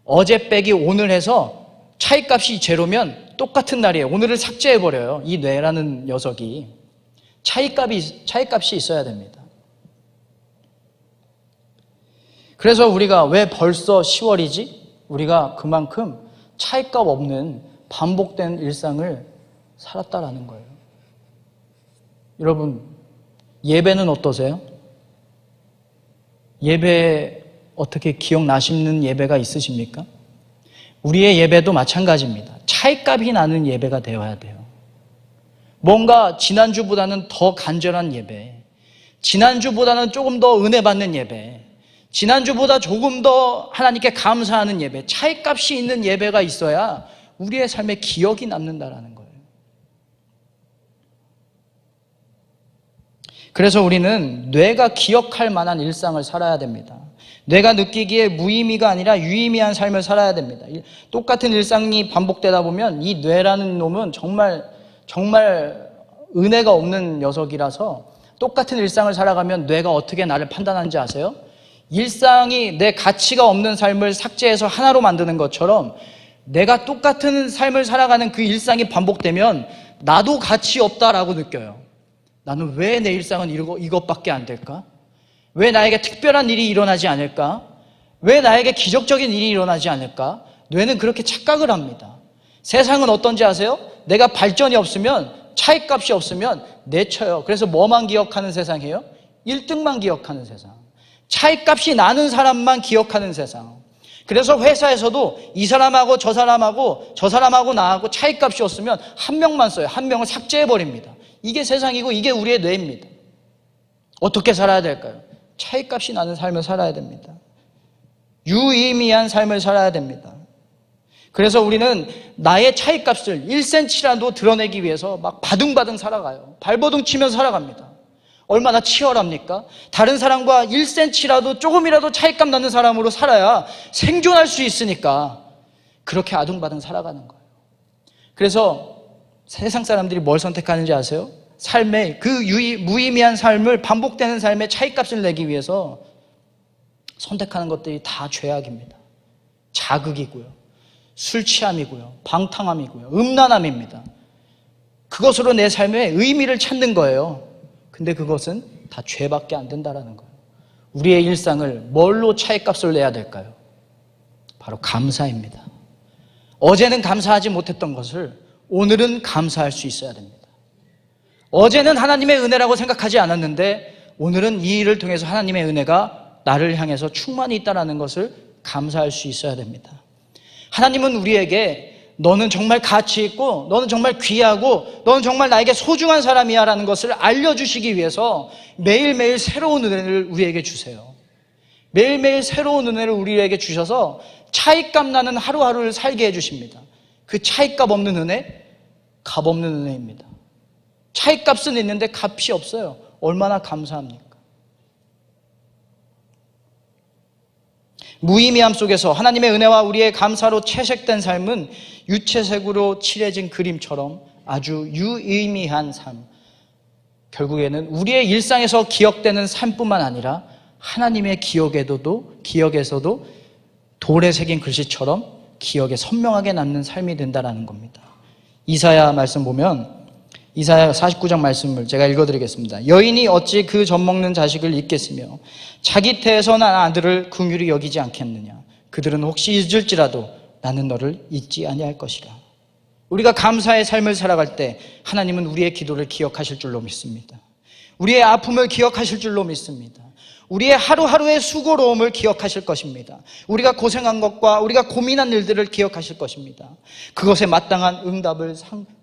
어제 빼기 오늘 해서 차이값이 제로면 똑같은 날이에요. 오늘을 삭제해버려요. 이 뇌라는 녀석이. 차이값이 있어야 됩니다. 그래서 우리가 왜 벌써 10월이지? 우리가 그만큼 차이값 없는 반복된 일상을 살았다라는 거예요. 여러분, 예배는 어떠세요? 예배 어떻게 기억나시는 예배가 있으십니까? 우리의 예배도 마찬가지입니다. 차이값이 나는 예배가 되어야 돼요. 뭔가 지난주보다는 더 간절한 예배, 지난주보다는 조금 더 은혜 받는 예배, 지난주보다 조금 더 하나님께 감사하는 예배, 차이값이 있는 예배가 있어야 우리의 삶에 기억이 남는다라는 거예요. 그래서 우리는 뇌가 기억할 만한 일상을 살아야 됩니다. 뇌가 느끼기에 무의미가 아니라 유의미한 삶을 살아야 됩니다. 똑같은 일상이 반복되다 보면 이 뇌라는 놈은 정말 은혜가 없는 녀석이라서 똑같은 일상을 살아가면 뇌가 어떻게 나를 판단하는지 아세요? 일상이 내 가치가 없는 삶을 삭제해서 하나로 만드는 것처럼 내가 똑같은 삶을 살아가는 그 일상이 반복되면 나도 가치 없다라고 느껴요. 나는 왜 내 일상은 이것밖에 안 될까? 왜 나에게 특별한 일이 일어나지 않을까? 왜 나에게 기적적인 일이 일어나지 않을까? 뇌는 그렇게 착각을 합니다. 세상은 어떤지 아세요? 내가 발전이 없으면, 차이값이 없으면 내쳐요. 그래서 뭐만 기억하는 세상이에요? 1등만 기억하는 세상. 차이값이 나는 사람만 기억하는 세상. 그래서 회사에서도 이 사람하고 저 사람하고 나하고 차이값이 없으면 한 명만 써요. 한 명을 삭제해버립니다. 이게 세상이고 이게 우리의 뇌입니다. 어떻게 살아야 될까요? 차이값이 나는 삶을 살아야 됩니다. 유의미한 삶을 살아야 됩니다. 그래서 우리는 나의 차이값을 1cm라도 드러내기 위해서 막 바둥바둥 살아가요. 발버둥 치면서 살아갑니다. 얼마나 치열합니까? 다른 사람과 1cm라도 조금이라도 차이값 나는 사람으로 살아야 생존할 수 있으니까 그렇게 아둥바둥 살아가는 거예요. 그래서 세상 사람들이 뭘 선택하는지 아세요? 삶의 그 무의미한 삶을, 반복되는 삶의 차이값을 내기 위해서 선택하는 것들이 다 죄악입니다. 자극이고요, 술 취함이고요, 방탕함이고요, 음란함입니다. 그것으로 내 삶에 의미를 찾는 거예요. 근데 그것은 다 죄밖에 안 된다라는 거예요. 우리의 일상을 뭘로 차이값을 내야 될까요? 바로 감사입니다. 어제는 감사하지 못했던 것을 오늘은 감사할 수 있어야 됩니다. 어제는 하나님의 은혜라고 생각하지 않았는데 오늘은 이 일을 통해서 하나님의 은혜가 나를 향해서 충만히 있다는 것을 감사할 수 있어야 됩니다. 하나님은 우리에게 너는 정말 가치 있고 너는 정말 귀하고 너는 정말 나에게 소중한 사람이야 라는 것을 알려주시기 위해서 매일매일 새로운 은혜를 우리에게 주세요. 매일매일 새로운 은혜를 우리에게 주셔서 차이값 나는 하루하루를 살게 해주십니다. 그 차이값 없는 은혜, 값 없는 은혜입니다. 차이값은 있는데 값이 없어요. 얼마나 감사합니까? 무의미함 속에서 하나님의 은혜와 우리의 감사로 채색된 삶은 유채색으로 칠해진 그림처럼 아주 유의미한 삶, 결국에는 우리의 일상에서 기억되는 삶뿐만 아니라 하나님의 기억에서도 돌에 새긴 글씨처럼 기억에 선명하게 남는 삶이 된다는 겁니다. 이사야 말씀 보면 이사야 49장 말씀을 제가 읽어드리겠습니다. 여인이 어찌 그 젖먹는 자식을 잊겠으며 자기 태에서 난 아들을 긍휼히 여기지 않겠느냐. 그들은 혹시 잊을지라도 나는 너를 잊지 아니할 것이라. 우리가 감사의 삶을 살아갈 때 하나님은 우리의 기도를 기억하실 줄로 믿습니다. 우리의 아픔을 기억하실 줄로 믿습니다. 우리의 하루하루의 수고로움을 기억하실 것입니다. 우리가 고생한 것과 우리가 고민한 일들을 기억하실 것입니다. 그것에 마땅한 응답을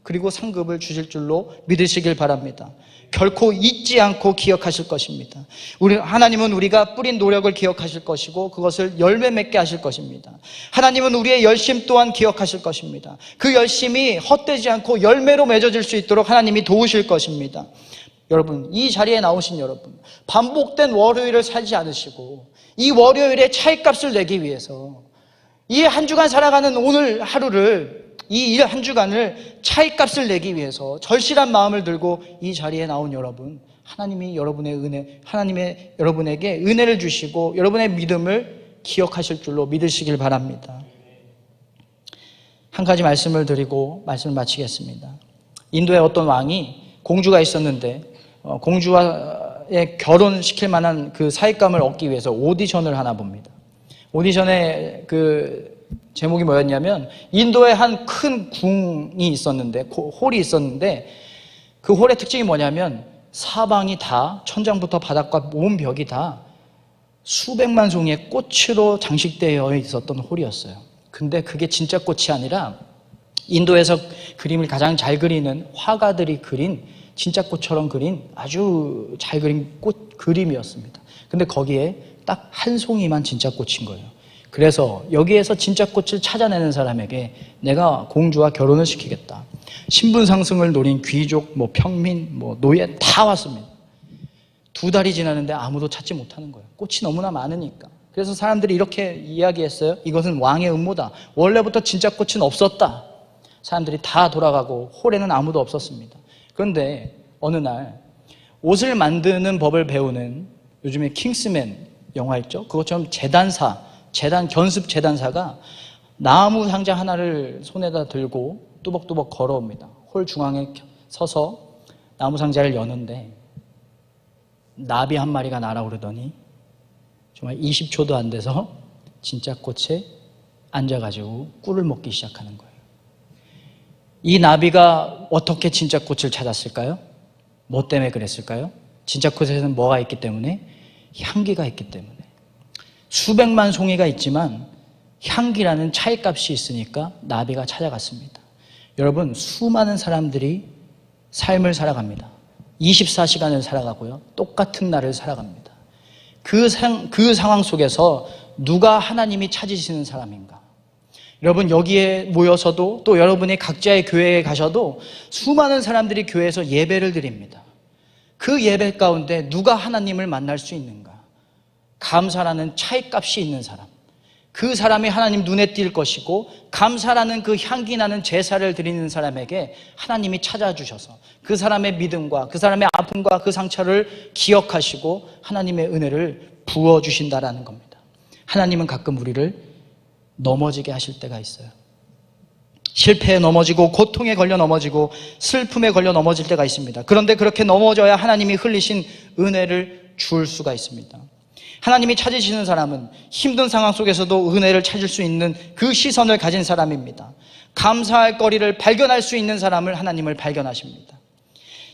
그리고 상급을 주실 줄로 믿으시길 바랍니다. 결코 잊지 않고 기억하실 것입니다. 하나님은 우리가 뿌린 노력을 기억하실 것이고 그것을 열매 맺게 하실 것입니다. 하나님은 우리의 열심 또한 기억하실 것입니다. 그 열심이 헛되지 않고 열매로 맺어질 수 있도록 하나님이 도우실 것입니다. 여러분, 이 자리에 나오신 여러분, 반복된 월요일을 살지 않으시고 이 월요일에 차이값을 내기 위해서 이 한 주간 살아가는 오늘 하루를, 이 일 한 주간을 차이값을 내기 위해서 절실한 마음을 들고 이 자리에 나온 여러분, 하나님이 여러분의 은혜, 하나님의 여러분에게 은혜를 주시고 여러분의 믿음을 기억하실 줄로 믿으시길 바랍니다. 한 가지 말씀을 드리고 말씀을 마치겠습니다. 인도에 어떤 왕이 공주가 있었는데 공주와의 결혼시킬 만한 그 사익감을 얻기 위해서 오디션을 하나 봅니다. 오디션의 그 제목이 뭐였냐면, 인도에 한 큰 궁이 있었는데, 홀이 있었는데, 그 홀의 특징이 뭐냐면 사방이 다, 천장부터 바닥과 온 벽이 다 수백만 송이의 꽃으로 장식되어 있었던 홀이었어요. 근데 그게 진짜 꽃이 아니라 인도에서 그림을 가장 잘 그리는 화가들이 그린, 진짜 꽃처럼 그린 아주 잘 그린 꽃 그림이었습니다. 근데 거기에 딱 한 송이만 진짜 꽃인 거예요. 그래서 여기에서 진짜 꽃을 찾아내는 사람에게 내가 공주와 결혼을 시키겠다. 신분 상승을 노린 귀족, 평민, 노예 다 왔습니다. 2달이 지났는데 아무도 찾지 못하는 거예요. 꽃이 너무나 많으니까. 그래서 사람들이 이렇게 이야기했어요. 이것은 왕의 음모다. 원래부터 진짜 꽃은 없었다. 사람들이 다 돌아가고 홀에는 아무도 없었습니다. 그런데 어느 날 옷을 만드는 법을 배우는, 요즘에 킹스맨 영화 있죠? 그것처럼 견습 재단사가 나무 상자 하나를 손에다 들고 뚜벅뚜벅 걸어옵니다. 홀 중앙에 서서 나무 상자를 여는데 나비 한 마리가 날아오르더니 정말 20초도 안 돼서 진짜 꽃에 앉아가지고 꿀을 먹기 시작하는 거예요. 이 나비가 어떻게 진짜 꽃을 찾았을까요? 뭐 때문에 그랬을까요? 진짜 꽃에는 뭐가 있기 때문에? 향기가 있기 때문에. 수백만 송이가 있지만 향기라는 차이값이 있으니까 나비가 찾아갔습니다. 여러분, 수많은 사람들이 삶을 살아갑니다. 24시간을 살아가고요. 똑같은 날을 살아갑니다. 그 상황 속에서 누가 하나님이 찾으시는 사람인가? 여러분, 여기에 모여서도, 또 여러분이 각자의 교회에 가셔도 수많은 사람들이 교회에서 예배를 드립니다. 그 예배 가운데 누가 하나님을 만날 수 있는가? 감사라는 차이값이 있는 사람, 그 사람이 하나님 눈에 띌 것이고, 감사라는 그 향기 나는 제사를 드리는 사람에게 하나님이 찾아주셔서 그 사람의 믿음과 그 사람의 아픔과 그 상처를 기억하시고 하나님의 은혜를 부어주신다라는 겁니다. 하나님은 가끔 우리를 넘어지게 하실 때가 있어요. 실패에 넘어지고, 고통에 걸려 넘어지고, 슬픔에 걸려 넘어질 때가 있습니다. 그런데 그렇게 넘어져야 하나님이 흘리신 은혜를 줄 수가 있습니다. 하나님이 찾으시는 사람은 힘든 상황 속에서도 은혜를 찾을 수 있는 그 시선을 가진 사람입니다. 감사할 거리를 발견할 수 있는 사람을 하나님을 발견하십니다.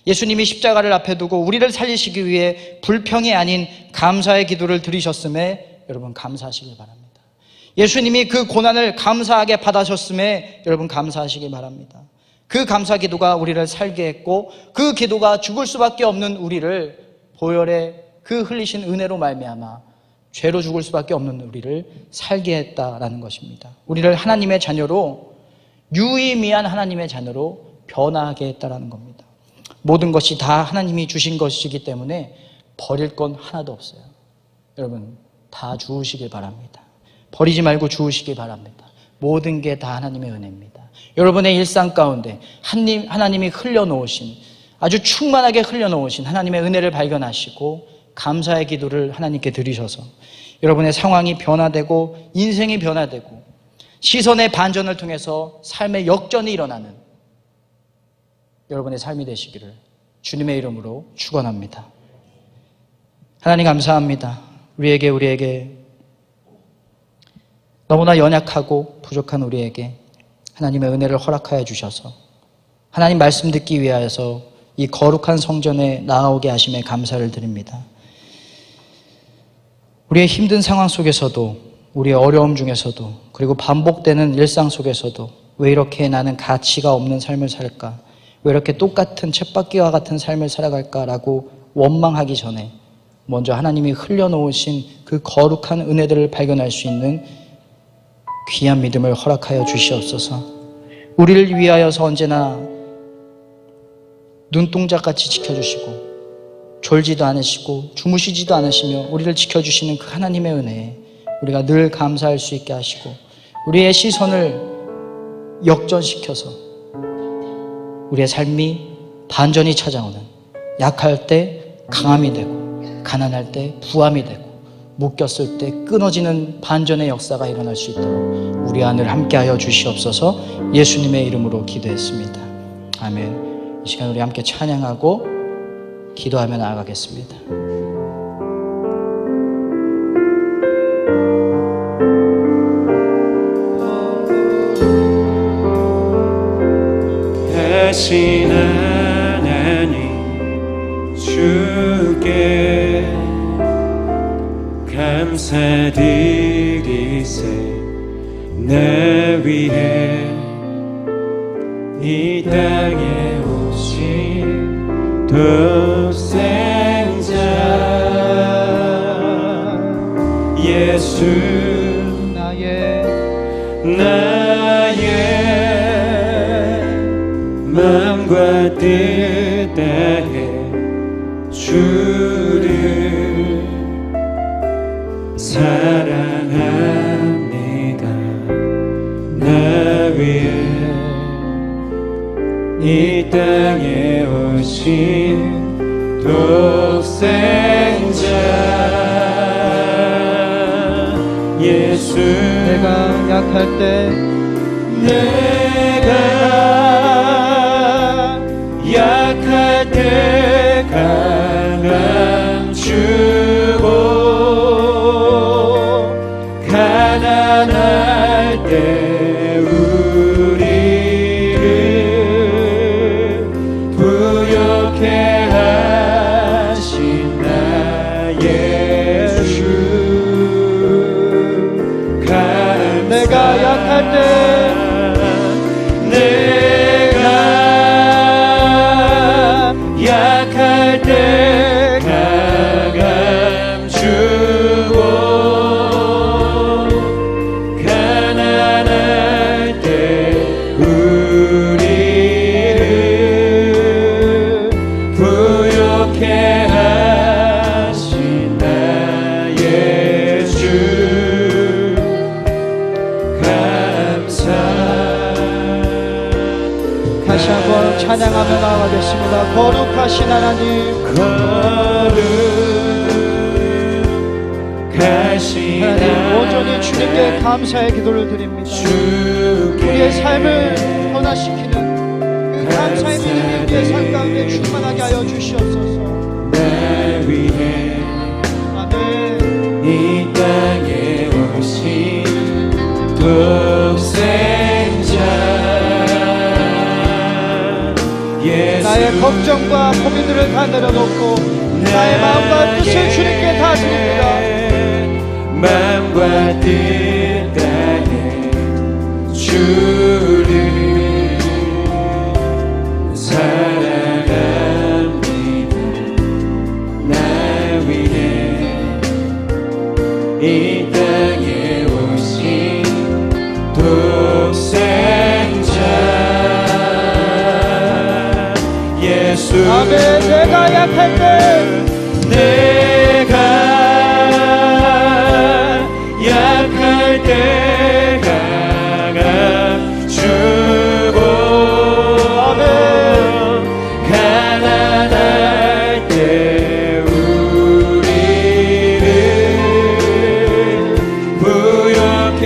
예수님이 십자가를 앞에 두고 우리를 살리시기 위해 불평이 아닌 감사의 기도를 드리셨음에 여러분 감사하시길 바랍니다. 예수님이 그 고난을 감사하게 받으셨음에 여러분 감사하시기 바랍니다. 그 감사 기도가 우리를 살게 했고, 그 기도가 죽을 수밖에 없는 우리를 보혈의 그 흘리신 은혜로 말미암아 죄로 죽을 수밖에 없는 우리를 살게 했다라는 것입니다. 우리를 하나님의 자녀로, 유의미한 하나님의 자녀로 변화하게 했다라는 겁니다. 모든 것이 다 하나님이 주신 것이기 때문에 버릴 건 하나도 없어요. 여러분, 다 주우시길 바랍니다. 버리지 말고 주우시기 바랍니다. 모든 게 다 하나님의 은혜입니다. 여러분의 일상 가운데 하나님이 흘려놓으신, 아주 충만하게 흘려놓으신 하나님의 은혜를 발견하시고 감사의 기도를 하나님께 드리셔서 여러분의 상황이 변화되고 인생이 변화되고 시선의 반전을 통해서 삶의 역전이 일어나는 여러분의 삶이 되시기를 주님의 이름으로 축원합니다. 하나님 감사합니다. 우리에게 너무나 연약하고 부족한 우리에게 하나님의 은혜를 허락하여 주셔서 하나님 말씀 듣기 위하여서 이 거룩한 성전에 나아오게 하심에 감사를 드립니다. 우리의 힘든 상황 속에서도, 우리의 어려움 중에서도, 그리고 반복되는 일상 속에서도 왜 이렇게 나는 가치가 없는 삶을 살까? 왜 이렇게 똑같은 쳇바퀴와 같은 삶을 살아갈까라고 원망하기 전에 먼저 하나님이 흘려놓으신 그 거룩한 은혜들을 발견할 수 있는 귀한 믿음을 허락하여 주시옵소서. 우리를 위하여서 언제나 눈동자같이 지켜주시고 졸지도 않으시고 주무시지도 않으시며 우리를 지켜주시는 그 하나님의 은혜에 우리가 늘 감사할 수 있게 하시고 우리의 시선을 역전시켜서 우리의 삶이 반전이 찾아오는, 약할 때 강함이 되고 가난할 때 부함이 되고 묶였을 때 끊어지는 반전의 역사가 일어날 수 있도록 우리 안을 함께하여 주시옵소서. 예수님의 이름으로 기도했습니다. 아멘. 이 시간 우리 함께 찬양하고 기도하며 나아가겠습니다. 대신 하나님 주께 감사드리세. 내 위해 이 땅에 오신 독생자 예수 나의 마음과 뜻 다해 주를 사랑합니다. 나 위해 이 땅에 오신 독생자 예수. 내가 약할 때 약할 때 강함 주고 가난할 때 우리를 부욕해 하신 나 예수. 내가 약할 때 약할 때 강함 주고 가난할 때 우리를 부욕해 하신 나 예수. 다시 한번 찬양하며 나아가겠습니다. 거룩하신 하나님, 거룩하신 하나님 온전히 주님께 감사의 기도를 드립니다. 우리의 삶을 변화시키는 그 감사의 믿음이 우리의 삶 가운데 충만하게 하여 주시옵소서. 나 위해 아멘. 이 땅에 오신 독생자 예수. 나의 걱정과 고민들을 다 내려놓고 나의 마음과 뜻을 주님께 다 드립니다. 마음과 뜻 다해 주를 사랑합니다. 나 위해 이 땅에 오신 독생자 예수. 아멘. 내가 약할 때 약할 때 강함 주고 가난할 때 우리를 부욕해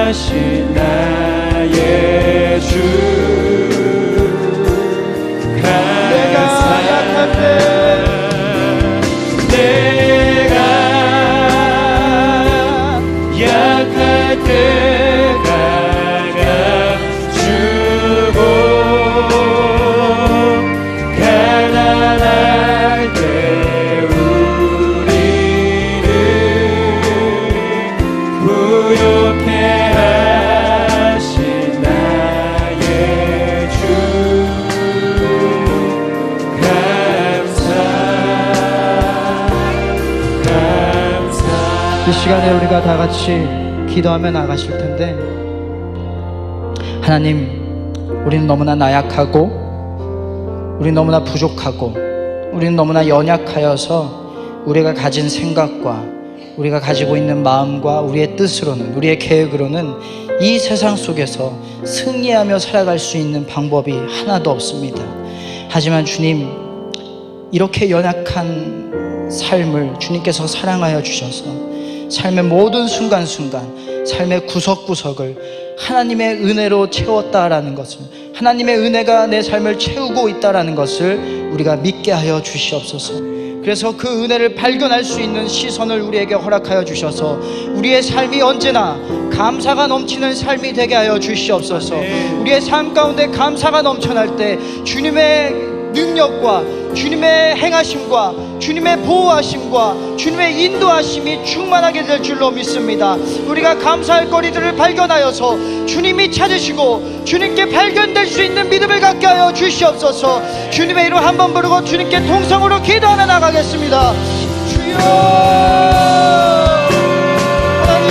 하신 나 예수. 내가 약할 때 약할 때 강함 주고 가난할 때 우리를 부욕해 하신 나의 주. 이 시간에 우리가 다 같이 기도하며 나가실 텐데, 하나님, 우리는 너무나 나약하고 우리는 너무나 부족하고 우리는 너무나 연약하여서 우리가 가진 생각과 우리가 가지고 있는 마음과 우리의 뜻으로는, 우리의 계획으로는 이 세상 속에서 승리하며 살아갈 수 있는 방법이 하나도 없습니다. 하지만 주님, 이렇게 연약한 삶을 주님께서 사랑하여 주셔서 삶의 모든 순간순간, 삶의 구석구석을 하나님의 은혜로 채웠다라는 것을, 하나님의 은혜가 내 삶을 채우고 있다라는 것을 우리가 믿게 하여 주시옵소서. 그래서 그 은혜를 발견할 수 있는 시선을 우리에게 허락하여 주셔서 우리의 삶이 언제나 감사가 넘치는 삶이 되게 하여 주시옵소서. 우리의 삶 가운데 감사가 넘쳐날 때 주님의 능력과 주님의 행하심과 주님의 보호하심과 주님의 인도하심이 충만하게 될 줄로 믿습니다. 우리가 감사할 거리들을 발견하여서 주님이 찾으시고 주님께 발견될 수 있는 믿음을 갖게 하여 주시옵소서. 주님의 이름 한번 부르고 주님께 통성으로 기도하며 나가겠습니다. 주여, 하나님,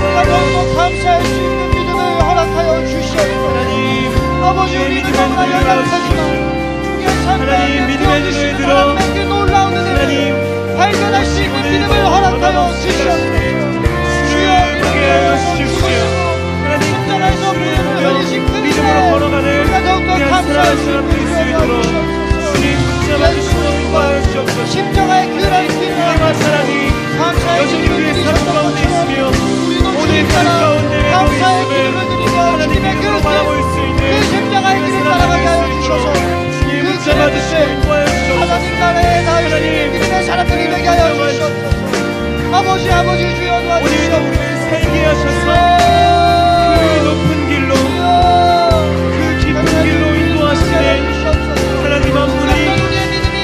우리가 너무 감사할 수 있는 믿음을 허락하여 주시옵소서. 아버지, 우리 너무나 연약하지만 하나님, 믿음의 눈을 들어 놀라운 은혜를 발견할 수 있는 믿음을 허락하여 주시옵소서. 주여, 십자가에서 흘리신 그 은혜를 우리가 더욱더 감사할 수 있는 믿음을 허락하여 주시옵소서. 십자가의 그날 감사의 기도를 드리셨던 것처럼 우리도 주님 따라 감사의 기도를 드리며 주님의 그 십자가의 길을 따라가게 하여 주셔서 하나님 나라에 닿을 수 있는 믿음의 사람들이 되게 하여 주시옵소서. 아버지, 아버지, 주여 도와주시옵소서. 우리를 살게 하셔서 그 높은 길로, 그 깊은 길로 인도하시네. 하나님 아무리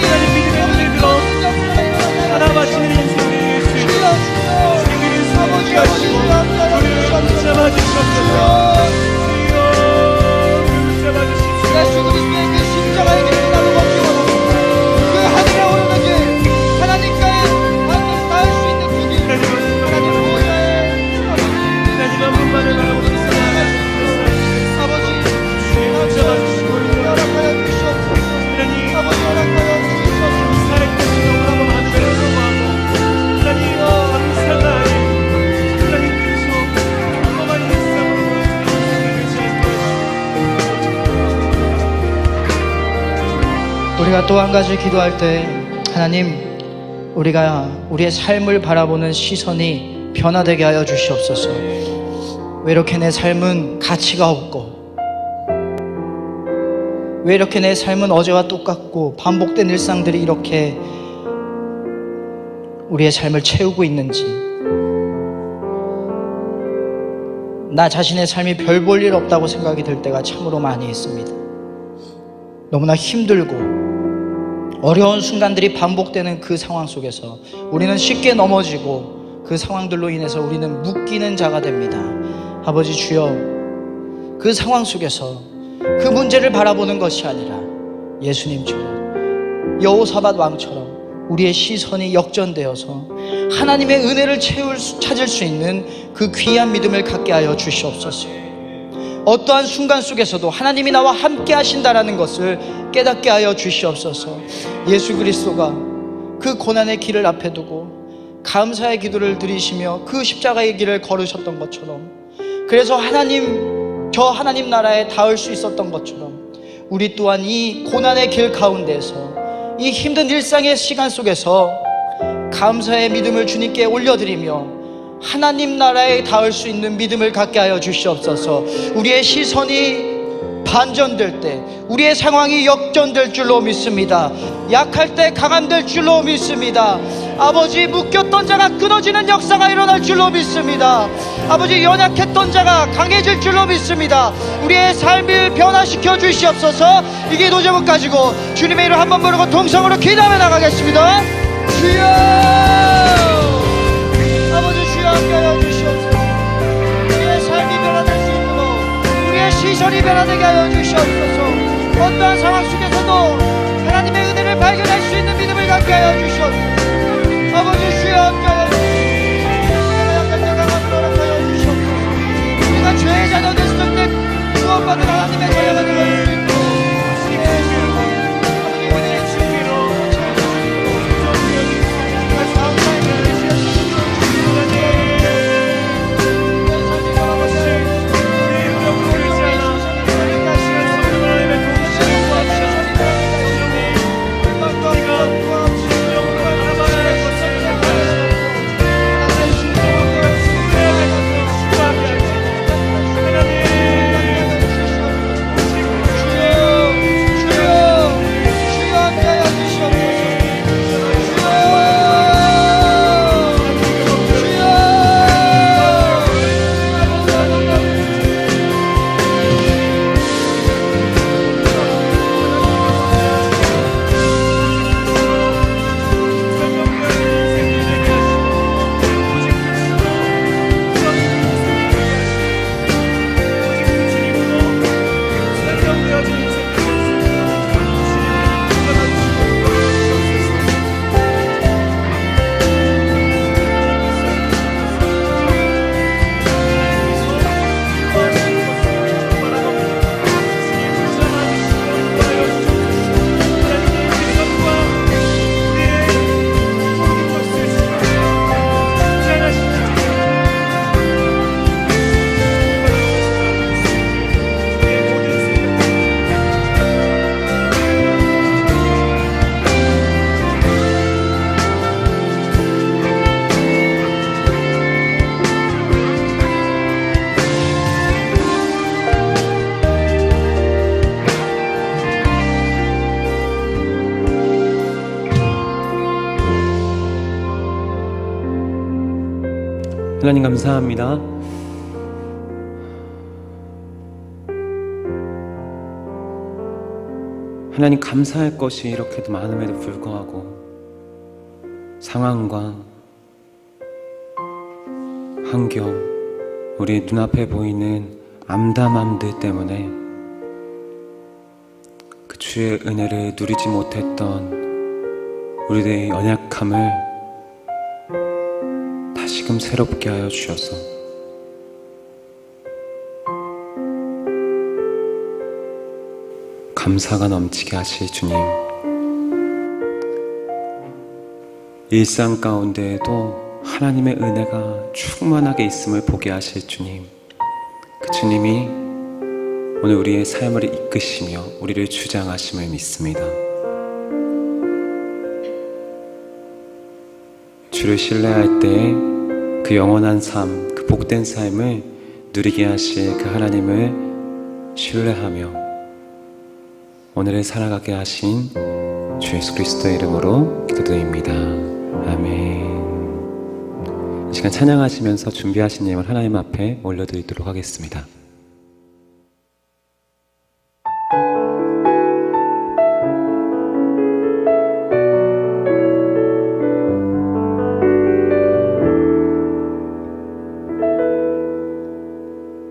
하나님 믿음의 눈을 들어 살아가시는 인생을 예수 주님을 숨게 하시고 우리를 붙잡아 주시옵소서. 예수 그리스도의 그 십자가의 길을 나도 걷기로 그 하늘에 오르는 길, 하나님과의 관계를 닿을 수 있는 그 길, 하나님 보좌의 하나님 한 분만을 바라보는 아버지, 감사합니다. 허락하여 주시옵소서. 아버지, 허락하여 주시옵소서. 살아계신 영원하고 하늘을 소망하고 하나님 감사가 하나님 그리스도 평범한 일상으로 우리가 또 한 가지 기도할 때, 하나님, 우리가 우리의 삶을 바라보는 시선이 변화되게 하여 주시옵소서. 왜 이렇게 내 삶은 가치가 없고, 왜 이렇게 내 삶은 어제와 똑같고 반복된 일상들이 이렇게 우리의 삶을 채우고 있는지, 나 자신의 삶이 별 볼 일 없다고 생각이 들 때가 참으로 많이 있습니다. 너무나 힘들고 어려운 순간들이 반복되는 그 상황 속에서 우리는 쉽게 넘어지고 그 상황들로 인해서 우리는 묶이는 자가 됩니다. 아버지, 주여, 그 상황 속에서 그 문제를 바라보는 것이 아니라 예수님처럼, 여호사밧 왕처럼 우리의 시선이 역전되어서 하나님의 은혜를 찾을 수 있는 그 귀한 믿음을 갖게 하여 주시옵소서. 어떠한 순간 속에서도 하나님이 나와 함께 하신다라는 것을 깨닫게 하여 주시옵소서. 예수 그리스도가 그 고난의 길을 앞에 두고 감사의 기도를 드리시며 그 십자가의 길을 걸으셨던 것처럼, 그래서 저 하나님 나라에 닿을 수 있었던 것처럼 우리 또한 이 고난의 길 가운데에서, 이 힘든 일상의 시간 속에서 감사의 믿음을 주님께 올려드리며 하나님 나라에 닿을 수 있는 믿음을 갖게 하여 주시옵소서. 우리의 시선이 반전될 때, 우리의 상황이 역전될 줄로 믿습니다. 약할 때 강함될 줄로 믿습니다. 아버지, 묶였던 자가 끊어지는 역사가 일어날 줄로 믿습니다. 아버지, 연약했던 자가 강해질 줄로 믿습니다. 우리의 삶을 변화시켜 주시옵소서. 이 기도 제목 가지고 주님의 이름 한번 부르고 동성으로 기도하며 나가겠습니다. 주여, 아버지, 주여 함께하여 주시옵소서. 우리의 삶이 변화될 수 있도록 우리의 시선이 변화되게 하여 주시옵소서. 어떠한 상황 속에서도 하나님의 은혜를 발견할 수 있는 믿음을 갖게 하여 주시옵소서. 아버지, 주여 함께하여 주시옵소서. 우리가 약한 자 강함을 허락하여 주시옵소서. 우리가 죄의 자녀 됐을 때 구원받은 하나님의 자녀가 되어 수 있도록 아버지, 은혜의 주기로 채워주시고 감사합니다. 하나님 감사합니다. 하나님 감사할 것이 이렇게도 많음에도 불구하고 상황과 환경, 우리 눈앞에 보이는 암담함들 때문에 그 주의 은혜를 누리지 못했던 우리들의 연약함을 다시금 새롭게 하여 주셔서 감사가 넘치게 하실 주님, 일상 가운데에도 하나님의 은혜가 충만하게 있음을 보게 하실 주님, 그 주님이 오늘 우리의 삶을 이끄시며 우리를 주장하심을 믿습니다. 주를 신뢰할 때 그 영원한 삶, 그 복된 삶을 누리게 하실 그 하나님을 신뢰하며 오늘을 살아가게 하신 주 예수 그리스도의 이름으로 기도드립니다. 아멘. 이 시간 찬양하시면서 준비하신 예물 하나님 앞에 올려드리도록 하겠습니다.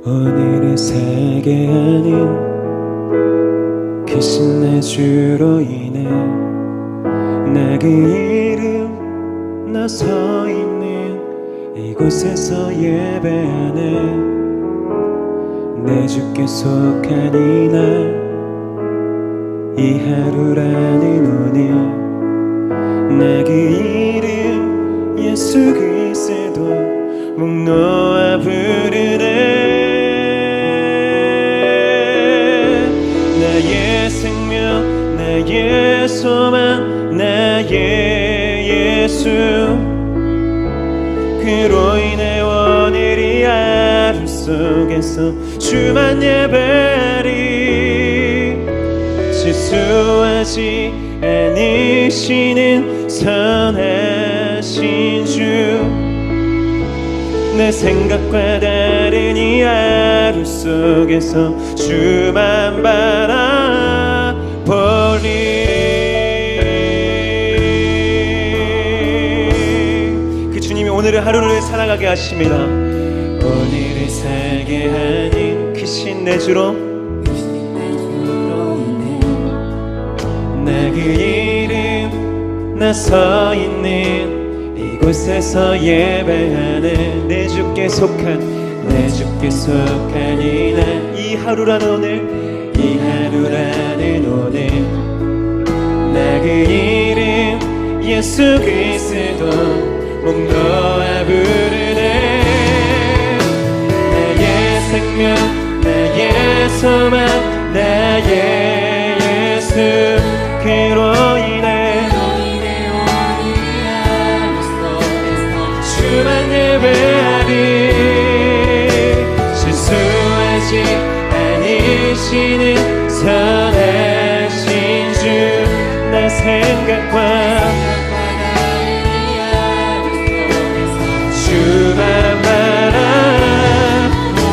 오늘의 세계 아닌 크신 내 주로 인해 내 그 이름 나 서 있는 이곳에서 예배하네. 내 주께 속한 이날 이 하루라는 오늘 내 그 이름 예수 그리스도 목 놓아 부르네. 나의 생명 나의 소망 나의 예수 그로 인해 오늘이 하루 속에서 주만 예배하리. 실수하지 않으시는 선하신 주 내 생각과 다른 이 하루 속에서 주만 바라보리. 그 주님이 오늘의 하루를 살아가게 하십니다. 오늘을 살게 하는 크신 내 주로 내 그 이름 나 서 있는 이곳에서 예배하는 내 주께 속한 이날 이 하루라는 오늘 이 하루라는 오늘 나 그 이름 예수 그리스도 목 놓아 부르네. 나의 생명 나의 소망 나의 예수 그로 인해 주만 예배하리. 실수하지 않으시는 선하신 주 나 생각과 주만 바라.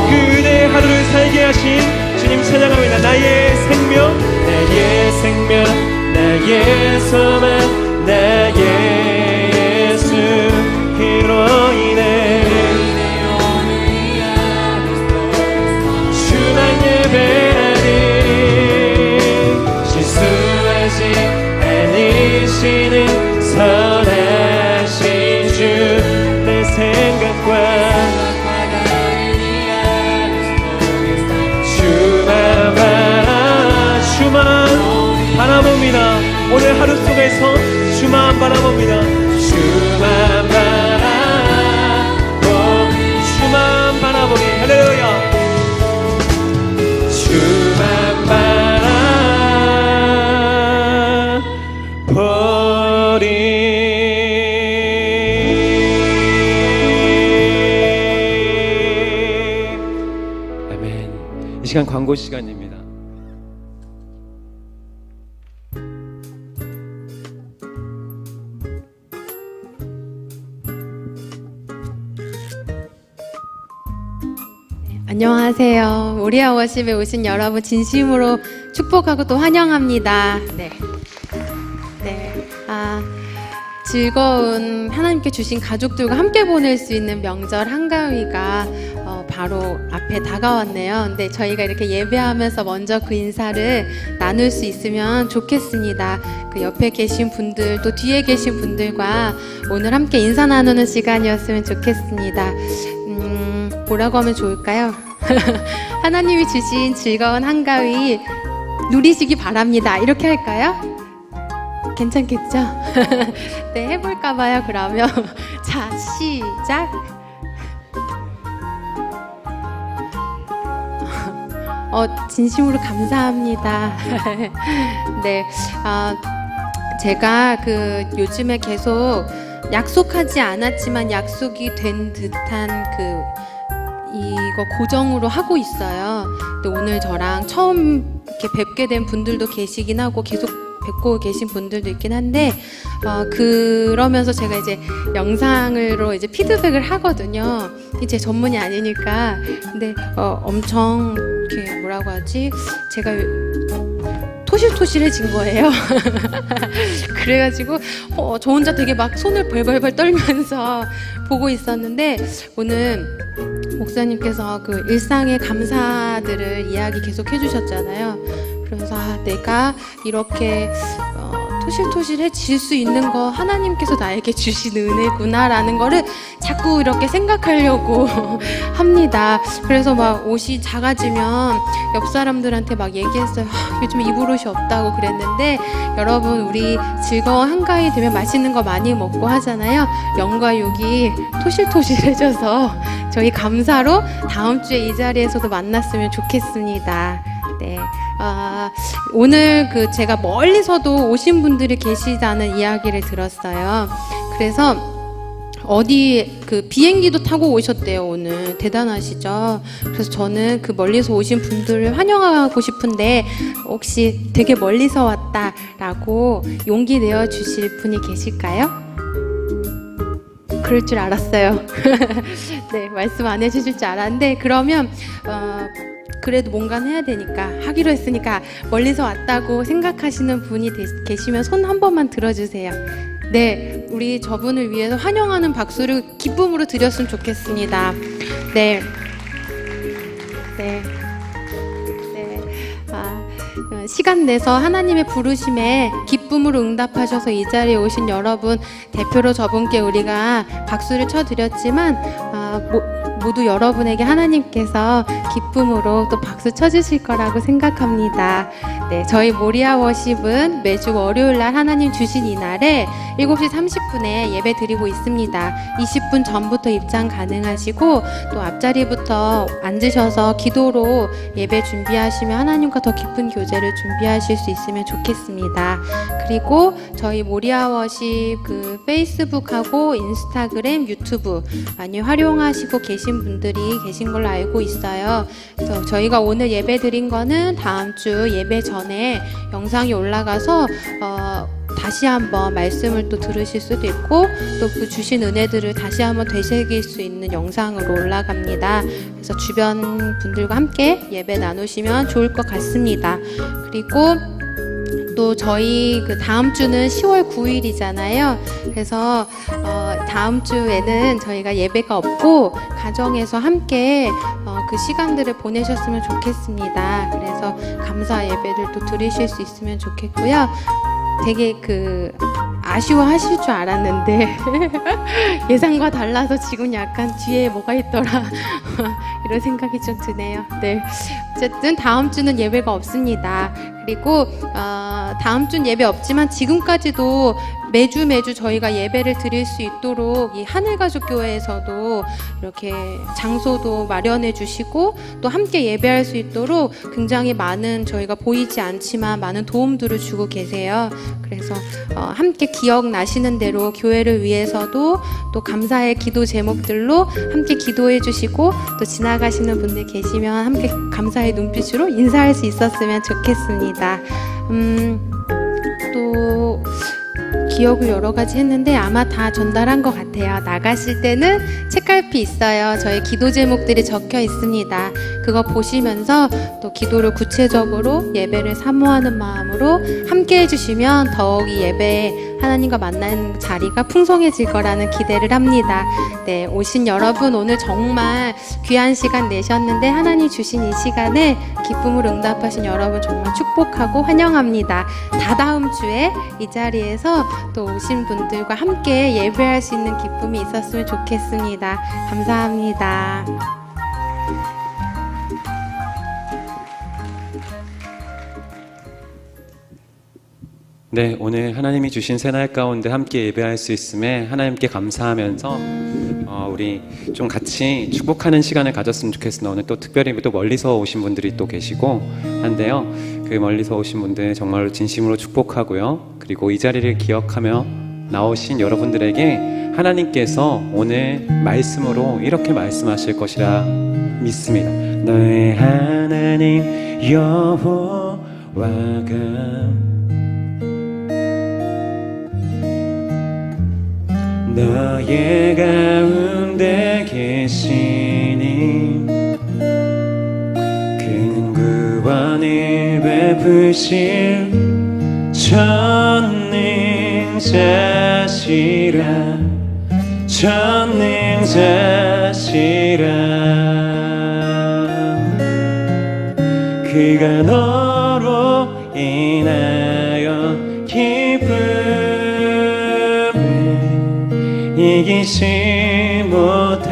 그대 하루를 살게 하신 주님 찬양합니다. 나의 생명 나의 소망 나의 예수 그로 인해 주만 예배하리. 실수하지 않으시는 선하신 주 내 생각과 주만 바라봅니다. 오늘 하루 속에서 주만 바라봅니다. 주만 바라보리. 할렐루야. 주만 바라보리. 아멘. 이 시간 광고 시간입니다. 안녕하세요. 모리아 워십에 오신 여러분 진심으로 축복하고 또 환영합니다. 네. 즐거운 하나님께 주신 가족들과 함께 보낼 수 있는 명절 한가위가 바로 앞에 다가왔네요. 근데 저희가 이렇게 예배하면서 먼저 그 인사를 나눌 수 있으면 좋겠습니다. 그 옆에 계신 분들 또 뒤에 계신 분들과 오늘 함께 인사 나누는 시간이었으면 좋겠습니다. 뭐라고 하면 좋을까요? 하나님이 주신 즐거운 한가위 누리시기 바랍니다. 이렇게 할까요? 괜찮겠죠? 네, 해볼까봐요, 그러면. 자, 시작. 진심으로 감사합니다. 네, 제가 요즘에 계속 약속하지 않았지만 약속이 된 듯한 이거 고정으로 하고 있어요. 근데 오늘 저랑 처음 이렇게 뵙게 된 분들도 계시긴 하고 계속 뵙고 계신 분들도 있긴 한데 그러면서 제가 이제 영상으로 이제 피드백을 하거든요. 제 전문이 아니니까. 근데 엄청 이렇게 뭐라고 하지? 제가 토실토실해진 거예요. 그래가지고 저 혼자 되게 막 손을 벌벌벌 떨면서 보고 있었는데 오늘 목사님께서 그 일상의 감사들을 이야기 계속 해주셨잖아요. 그래서 내가 이렇게 토실토실해질 수 있는 거 하나님께서 나에게 주신 은혜구나라는 거를 자꾸 이렇게 생각하려고 합니다. 그래서 막 옷이 작아지면 옆 사람들한테 막 얘기했어요. 요즘 입을 옷이 없다고 그랬는데 여러분 우리 즐거운 한가위 되면 맛있는 거 많이 먹고 하잖아요. 영과 육이 토실토실해져서 저희 감사로 다음 주에 이 자리에서도 만났으면 좋겠습니다. 네. 오늘 제가 멀리서도 오신 분들이 계시다는 이야기를 들었어요. 그래서 어디 비행기도 타고 오셨대요, 오늘. 대단하시죠? 그래서 저는 멀리서 오신 분들을 환영하고 싶은데 혹시 되게 멀리서 왔다라고 용기 내어 주실 분이 계실까요? 그럴 줄 알았어요. 네, 말씀 안 해주실 줄 알았는데 그러면 그래도 뭔가는 해야 되니까 하기로 했으니까 멀리서 왔다고 생각하시는 분이 계시면 손 한 번만 들어주세요. 네, 우리 저분을 위해서 환영하는 박수를 기쁨으로 드렸으면 좋겠습니다. 네. 시간 내서 하나님의 부르심에 기쁨으로 응답하셔서 이 자리에 오신 여러분 대표로 저분께 우리가 박수를 쳐드렸지만 모두 여러분에게 하나님께서 기쁨으로 또 박수 쳐주실 거라고 생각합니다. 네, 저희 모리아 워십은 매주 월요일 날 하나님 주신 이 날에 7시 30분에 예배 드리고 있습니다. 20분 전부터 입장 가능하시고 또 앞자리부터 앉으셔서 기도로 예배 준비하시면 하나님과 더 깊은 교제를 준비하실 수 있으면 좋겠습니다. 그리고 저희 모리아 워십 페이스북하고 인스타그램, 유튜브 많이 활용하시고 계신 분들이 계신 걸로 알고 있어요. 그래서 저희가 오늘 예배 드린 거는 다음 주 예배 전에 영상이 올라가서 다시 한번 말씀을 또 들으실 수도 있고 또 그 주신 은혜들을 다시 한번 되새길 수 있는 영상으로 올라갑니다. 그래서 주변 분들과 함께 예배 나누시면 좋을 것 같습니다. 그리고 또 저희 다음 주는 10월 9일이잖아요. 그래서 다음 주에는 저희가 예배가 없고 가정에서 함께 그 시간들을 보내셨으면 좋겠습니다. 그래서 감사 예배를 또 드리실 수 있으면 좋겠고요. 되게 아쉬워하실 줄 알았는데 예상과 달라서 지금 약간 뒤에 뭐가 있더라 이런 생각이 좀 드네요. 네, 어쨌든 다음 주는 예배가 없습니다. 그리고 다음 주는 예배 없지만 지금까지도 매주 저희가 예배를 드릴 수 있도록 이 하늘가족교회에서도 이렇게 장소도 마련해 주시고 또 함께 예배할 수 있도록 굉장히 많은 저희가 보이지 않지만 많은 도움들을 주고 계세요. 그래서 함께 기억나시는 대로 교회를 위해서도 또 감사의 기도 제목들로 함께 기도해 주시고 또 지나가시는 분들 계시면 함께 감사의 눈빛으로 인사할 수 있었으면 좋겠습니다. 또 기억을 여러 가지 했는데 아마 다 전달한 것 같아요. 나가실 때는 책갈피 있어요. 저희 기도 제목들이 적혀 있습니다. 그거 보시면서 또 기도를 구체적으로 예배를 사모하는 마음으로 함께 해주시면 더욱 이 예배에 하나님과 만나는 자리가 풍성해질 거라는 기대를 합니다. 네, 오신 여러분 오늘 정말 귀한 시간 내셨는데 하나님 주신 이 시간에 기쁨으로 응답하신 여러분 정말 축복하고 환영합니다. 다다음 주에 이 자리에서 또 오신 분들과 함께 예배할 수 있는 기쁨이 있었으면 좋겠습니다. 감사합니다. 네, 오늘 하나님이 주신 새날 가운데 함께 예배할 수 있음에 하나님께 감사하면서 우리 좀 같이 축복하는 시간을 가졌으면 좋겠습니다. 오늘 또 특별히 또 멀리서 오신 분들이 또 계시고 한데요. 그 멀리서 오신 분들 정말로 진심으로 축복하고요. 그리고 이 자리를 기억하며 나오신 여러분들에게 하나님께서 오늘 말씀으로 이렇게 말씀하실 것이라 믿습니다. 너의 하나님 여호와가 너의 가운데 계시니 그는 구원을 베푸실 전능자시라 그가 너로 인하여 기쁨을 이기지 못하시며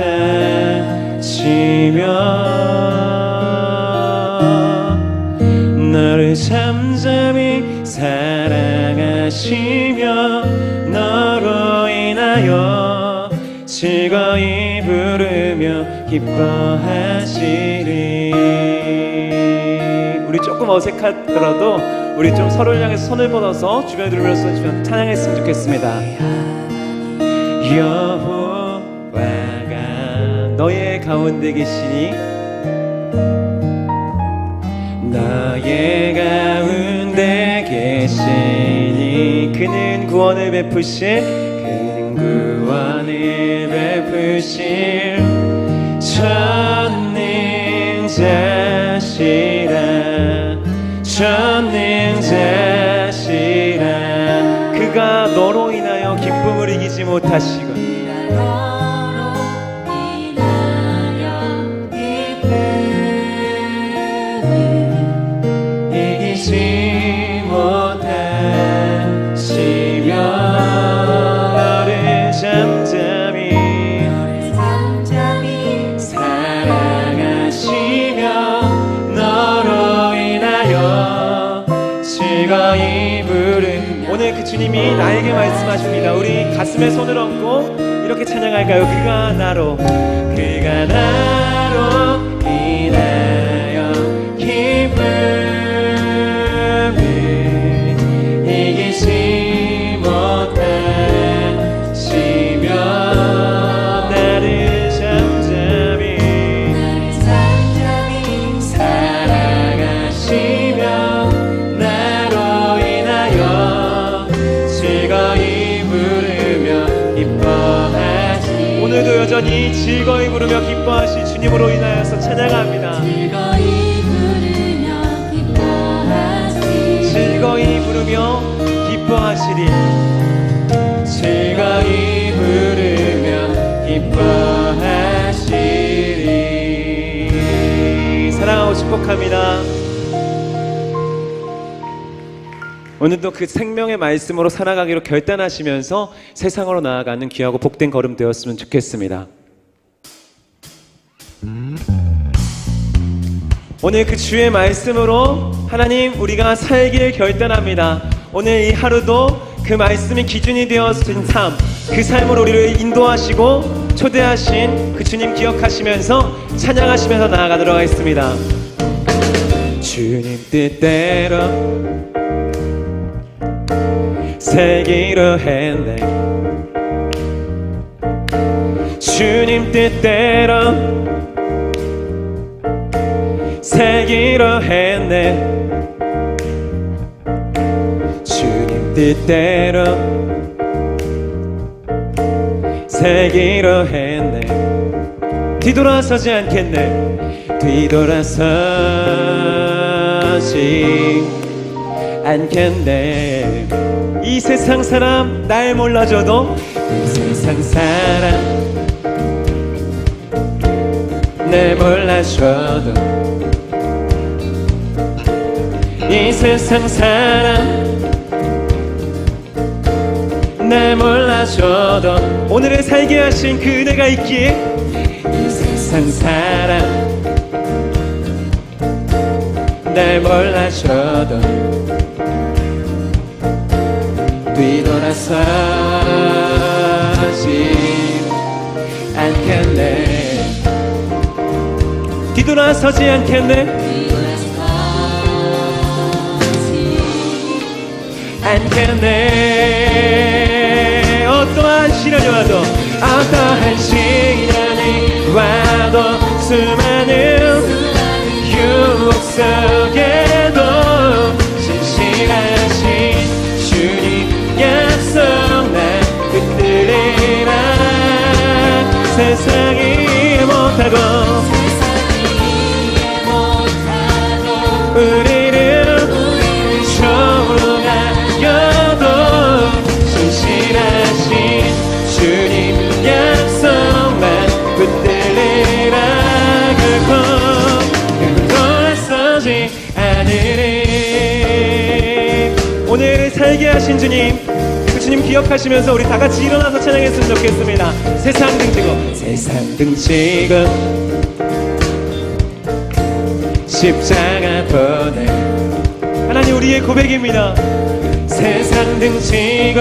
너를 잠잠히 사랑하시며 너로 인하여 즐거이 부르며 기뻐하시리. 우리 조금 어색하더라도 우리 좀 서로를 향해서 손을 뻗어서 주변에 들으면서 찬양했으면 좋겠습니다. 여호와가 너의 가운데 계시니 너의 가운데 계시니 그는 구원을 베푸실 전능자시라 그가 너로 인하여 기쁨을 이기지 못하시고 이기지 못하시며 너를 잠잠히 사랑하시며 너로 인하여 즐거이 부르. 오늘 그 주님이 나에게 말씀하십니다. 우리 가슴에 손을 얹고 이렇게 찬양할까요? 그가 나로 인하여 기쁨을 이기지 못하시며 나를 잠잠히 사랑하시며 나로 인하여 즐거이 부르며 기뻐하시. 오늘도 여전히 즐거이 부르며 기뻐하시 주님으로 인하여서 찬양합니다. 즐거이 부르며 기뻐하시리. 즐거이 부르며 기뻐하시리. 사랑하고 축복합니다. 오늘도 그 생명의 말씀으로 살아가기로 결단하시면서 세상으로 나아가는 귀하고 복된 걸음 되었으면 좋겠습니다. 오늘 그 주의 말씀으로 하나님 우리가 살길 결단합니다. 오늘 이 하루도 그 말씀이 기준이 되어진 삶, 그 삶으로 우리를 인도하시고 초대하신 그 주님 기억하시면서 찬양하시면서 나아가도록 하겠습니다. 주님 뜻대로 살기로 했네. 주님 뜻대로 살기로 했네. 주님 뜻대로 살기로 했네. 뒤돌아서지 않겠네. 뒤돌아서지 않겠네. 이 세상 사람 날 몰라줘도, 이 세상 사람 날 몰라줘도, 이 세상 사람 날 몰라줘도 오늘을 살게 하신 그 은혜가 있기에 이 세상 사람 날 몰라줘도 뒤돌아서지 않겠네. 뒤돌아서지 않겠네. 않겠네. 어떠한 시련이 와도, 어떠한 시련이 와도, 수많은 유혹 속에도 진실하신 주님 약속 난 붙들리라. 세상이 못하고 우리를 초롱하여도 진실하신 주님 약속만 붙들리라. 결코 돌아서지 않으리. 오늘을 살게 하신 주님, 그 주님 기억하시면서 우리 다 같이 일어나서 찬양했으면 좋겠습니다. 세상 등지고, 세상 등지고 십자가 보내. 하나님, 우리의 고백입니다. 세상 등지고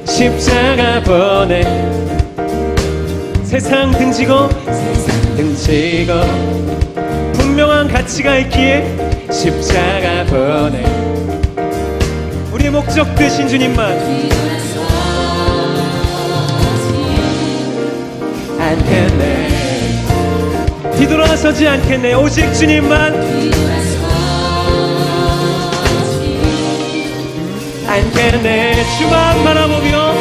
십자가 보내. 세상 등지고, 세상 등지고 분명한 가치가 있기에 십자가 보내. 우리의 목적 되신 주님만 않겠네. 뒤돌아서지 않겠네. 오직 주님만 않겠네. 주만 바라보며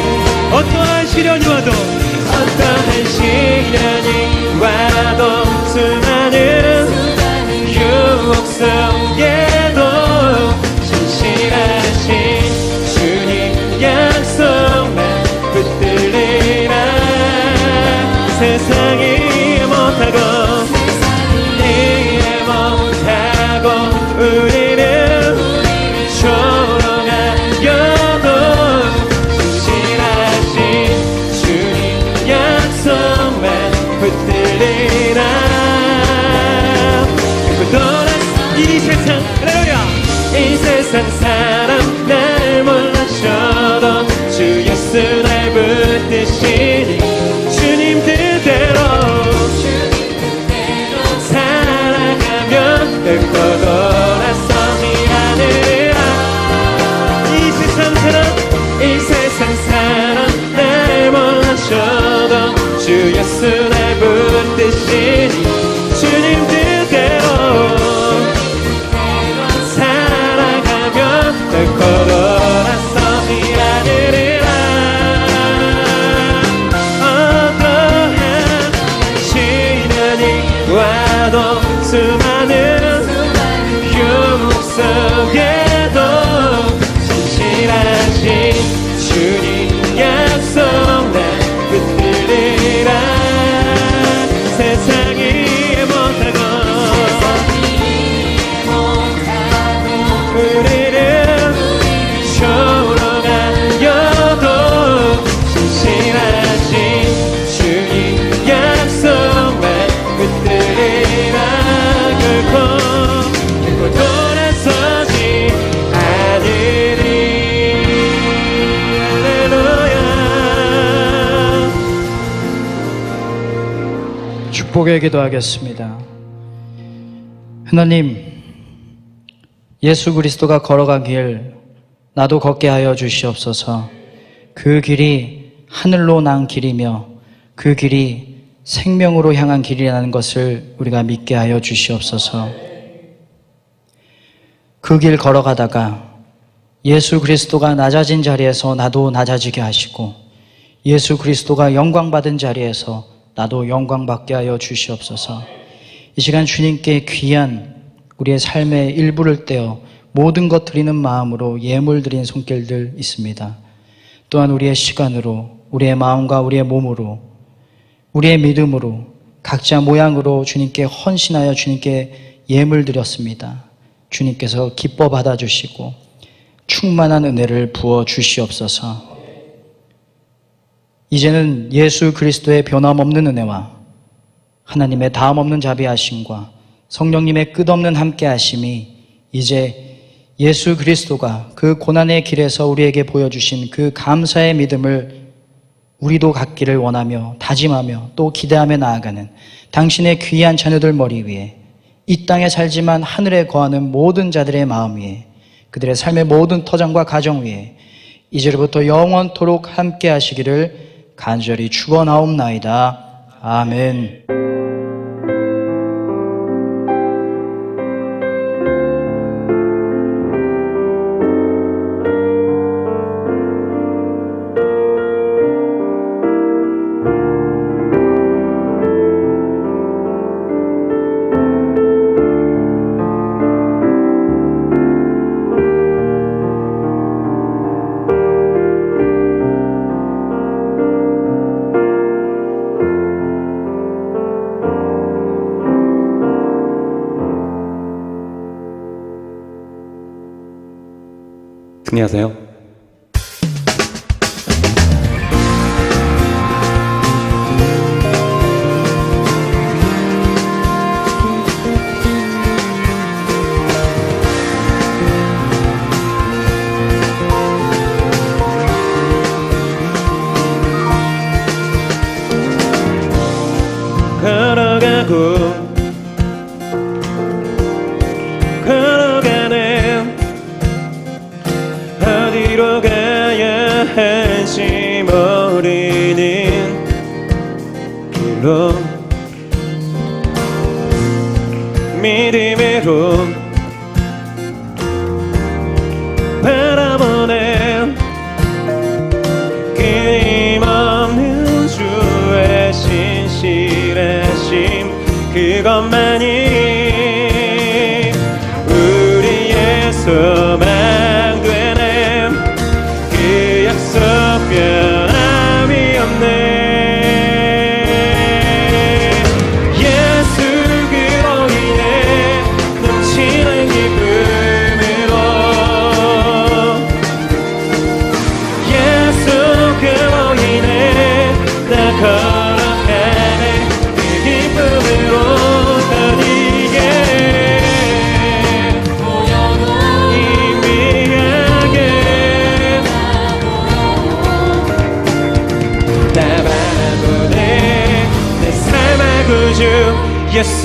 어떠한 시련이 와도, 어떠한 시련이 와도, 수많은 유혹 속에도 진실하신 주님 약속만 붙들리라. 세상이 못하고 이해 못하고 우리는 초롱하여도 진실하신 주님 약속만 붙들리라. 이 세상, 할렐루야! 이 세상 사람 날 몰라줘도 주 예수 날 붙드시니 주님 뜻대로 살아가면 결코 돌아서지 않으리라. 이 세상 사람, 이 세상 사람 날 몰라줘도 주 예수 날 붙드시니 주님 뜻대로 살아가면 결코 돌아서지 않으리라. 어떠한 시련이 와도, 수많은 유혹 속에도 진실하신 주님 약속 난 붙들리라. 세상이 못하고 우리를 초롱하여도 진실하신 주님 약속만 붙들리라. 결코 돌아서지 않으리. 할렐루야. 축복의 기도하겠습니다. 하나님, 예수 그리스도가 걸어간 길 나도 걷게 하여 주시옵소서. 그 길이 하늘로 난 길이며 그 길이 생명으로 향한 길이라는 것을 우리가 믿게 하여 주시옵소서. 그 길 걸어가다가 예수 그리스도가 낮아진 자리에서 나도 낮아지게 하시고 예수 그리스도가 영광받은 자리에서 나도 영광받게 하여 주시옵소서. 이 시간 주님께 귀한 우리의 삶의 일부를 떼어 모든 것 드리는 마음으로 예물 드린 손길들 있습니다. 또한 우리의 시간으로, 우리의 마음과 우리의 몸으로, 우리의 믿음으로, 각자 모양으로 주님께 헌신하여 주님께 예물 드렸습니다. 주님께서 기뻐 받아주시고 충만한 은혜를 부어 주시옵소서. 이제는 예수 그리스도의 변함없는 은혜와 하나님의 다함없는 자비하심과 성령님의 끝없는 함께하심이 이제 예수 그리스도가 그 고난의 길에서 우리에게 보여주신 그 감사의 믿음을 우리도 갖기를 원하며 다짐하며 또 기대하며 나아가는 당신의 귀한 자녀들 머리 위에, 이 땅에 살지만 하늘에 거하는 모든 자들의 마음 위에, 그들의 삶의 모든 터전과 가정 위에 이제로부터 영원토록 함께 하시기를 간절히 축원하옵나이다. 아멘. 승리하세요. 걸어가고 걸어가네. 어디로 가야 할지 모르는 길로 믿음으로 바라보네. 끊임없는 주의 신실하심, 그것만이 우리의 소망 되네. 그 약속 변함이 없네. 예수 그로 인해 넘치는 기쁨으로, 예수 그로 인해 나 걸어가네. 그 기쁨으로 더디게 희미하게 나 바라보네. 내 삶의 구주 예수.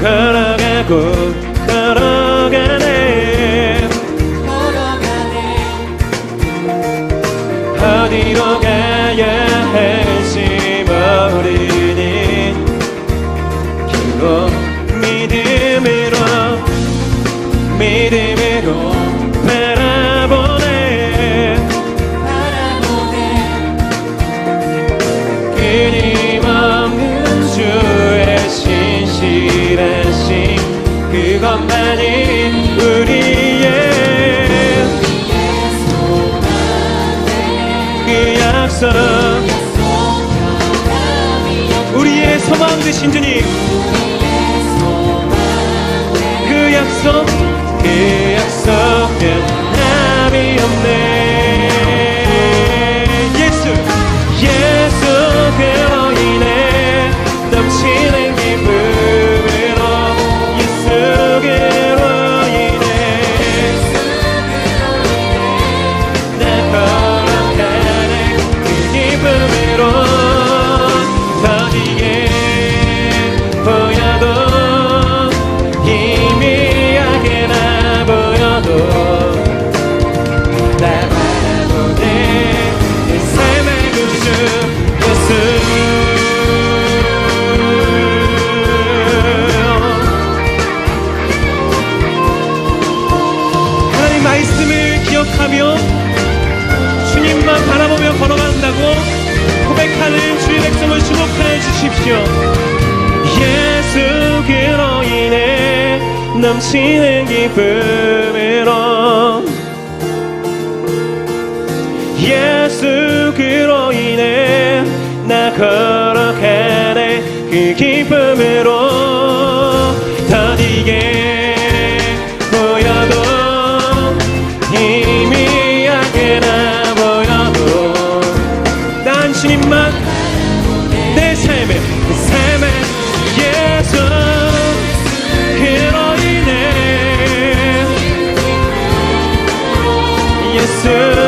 걸어가고 걸어가네. 어디로 가야 할지 모르는 길로 믿음으로 믿음으로 바라보네. 끊임없는 주의 신실하심, 그것만이 우리의 그 약속, 우리의 소망 되신 주님. 그 약속 변함이 없네. 예수 그로 인해 넘치는 기쁨으로, 예수 그로 인해 나 걸어가네. 그 기쁨으로 더디게 보여도 희미하게 주목하는 주의 백성을 주목하여 주십시오. 예수 그로 인해 넘치는 기쁨으로 예수 그로 인해 나 걸어가네 그 기쁨으로 더디게 보여도 희미하게 나 보여도 난 주님만 내 삶에 예수 그로 인해 예수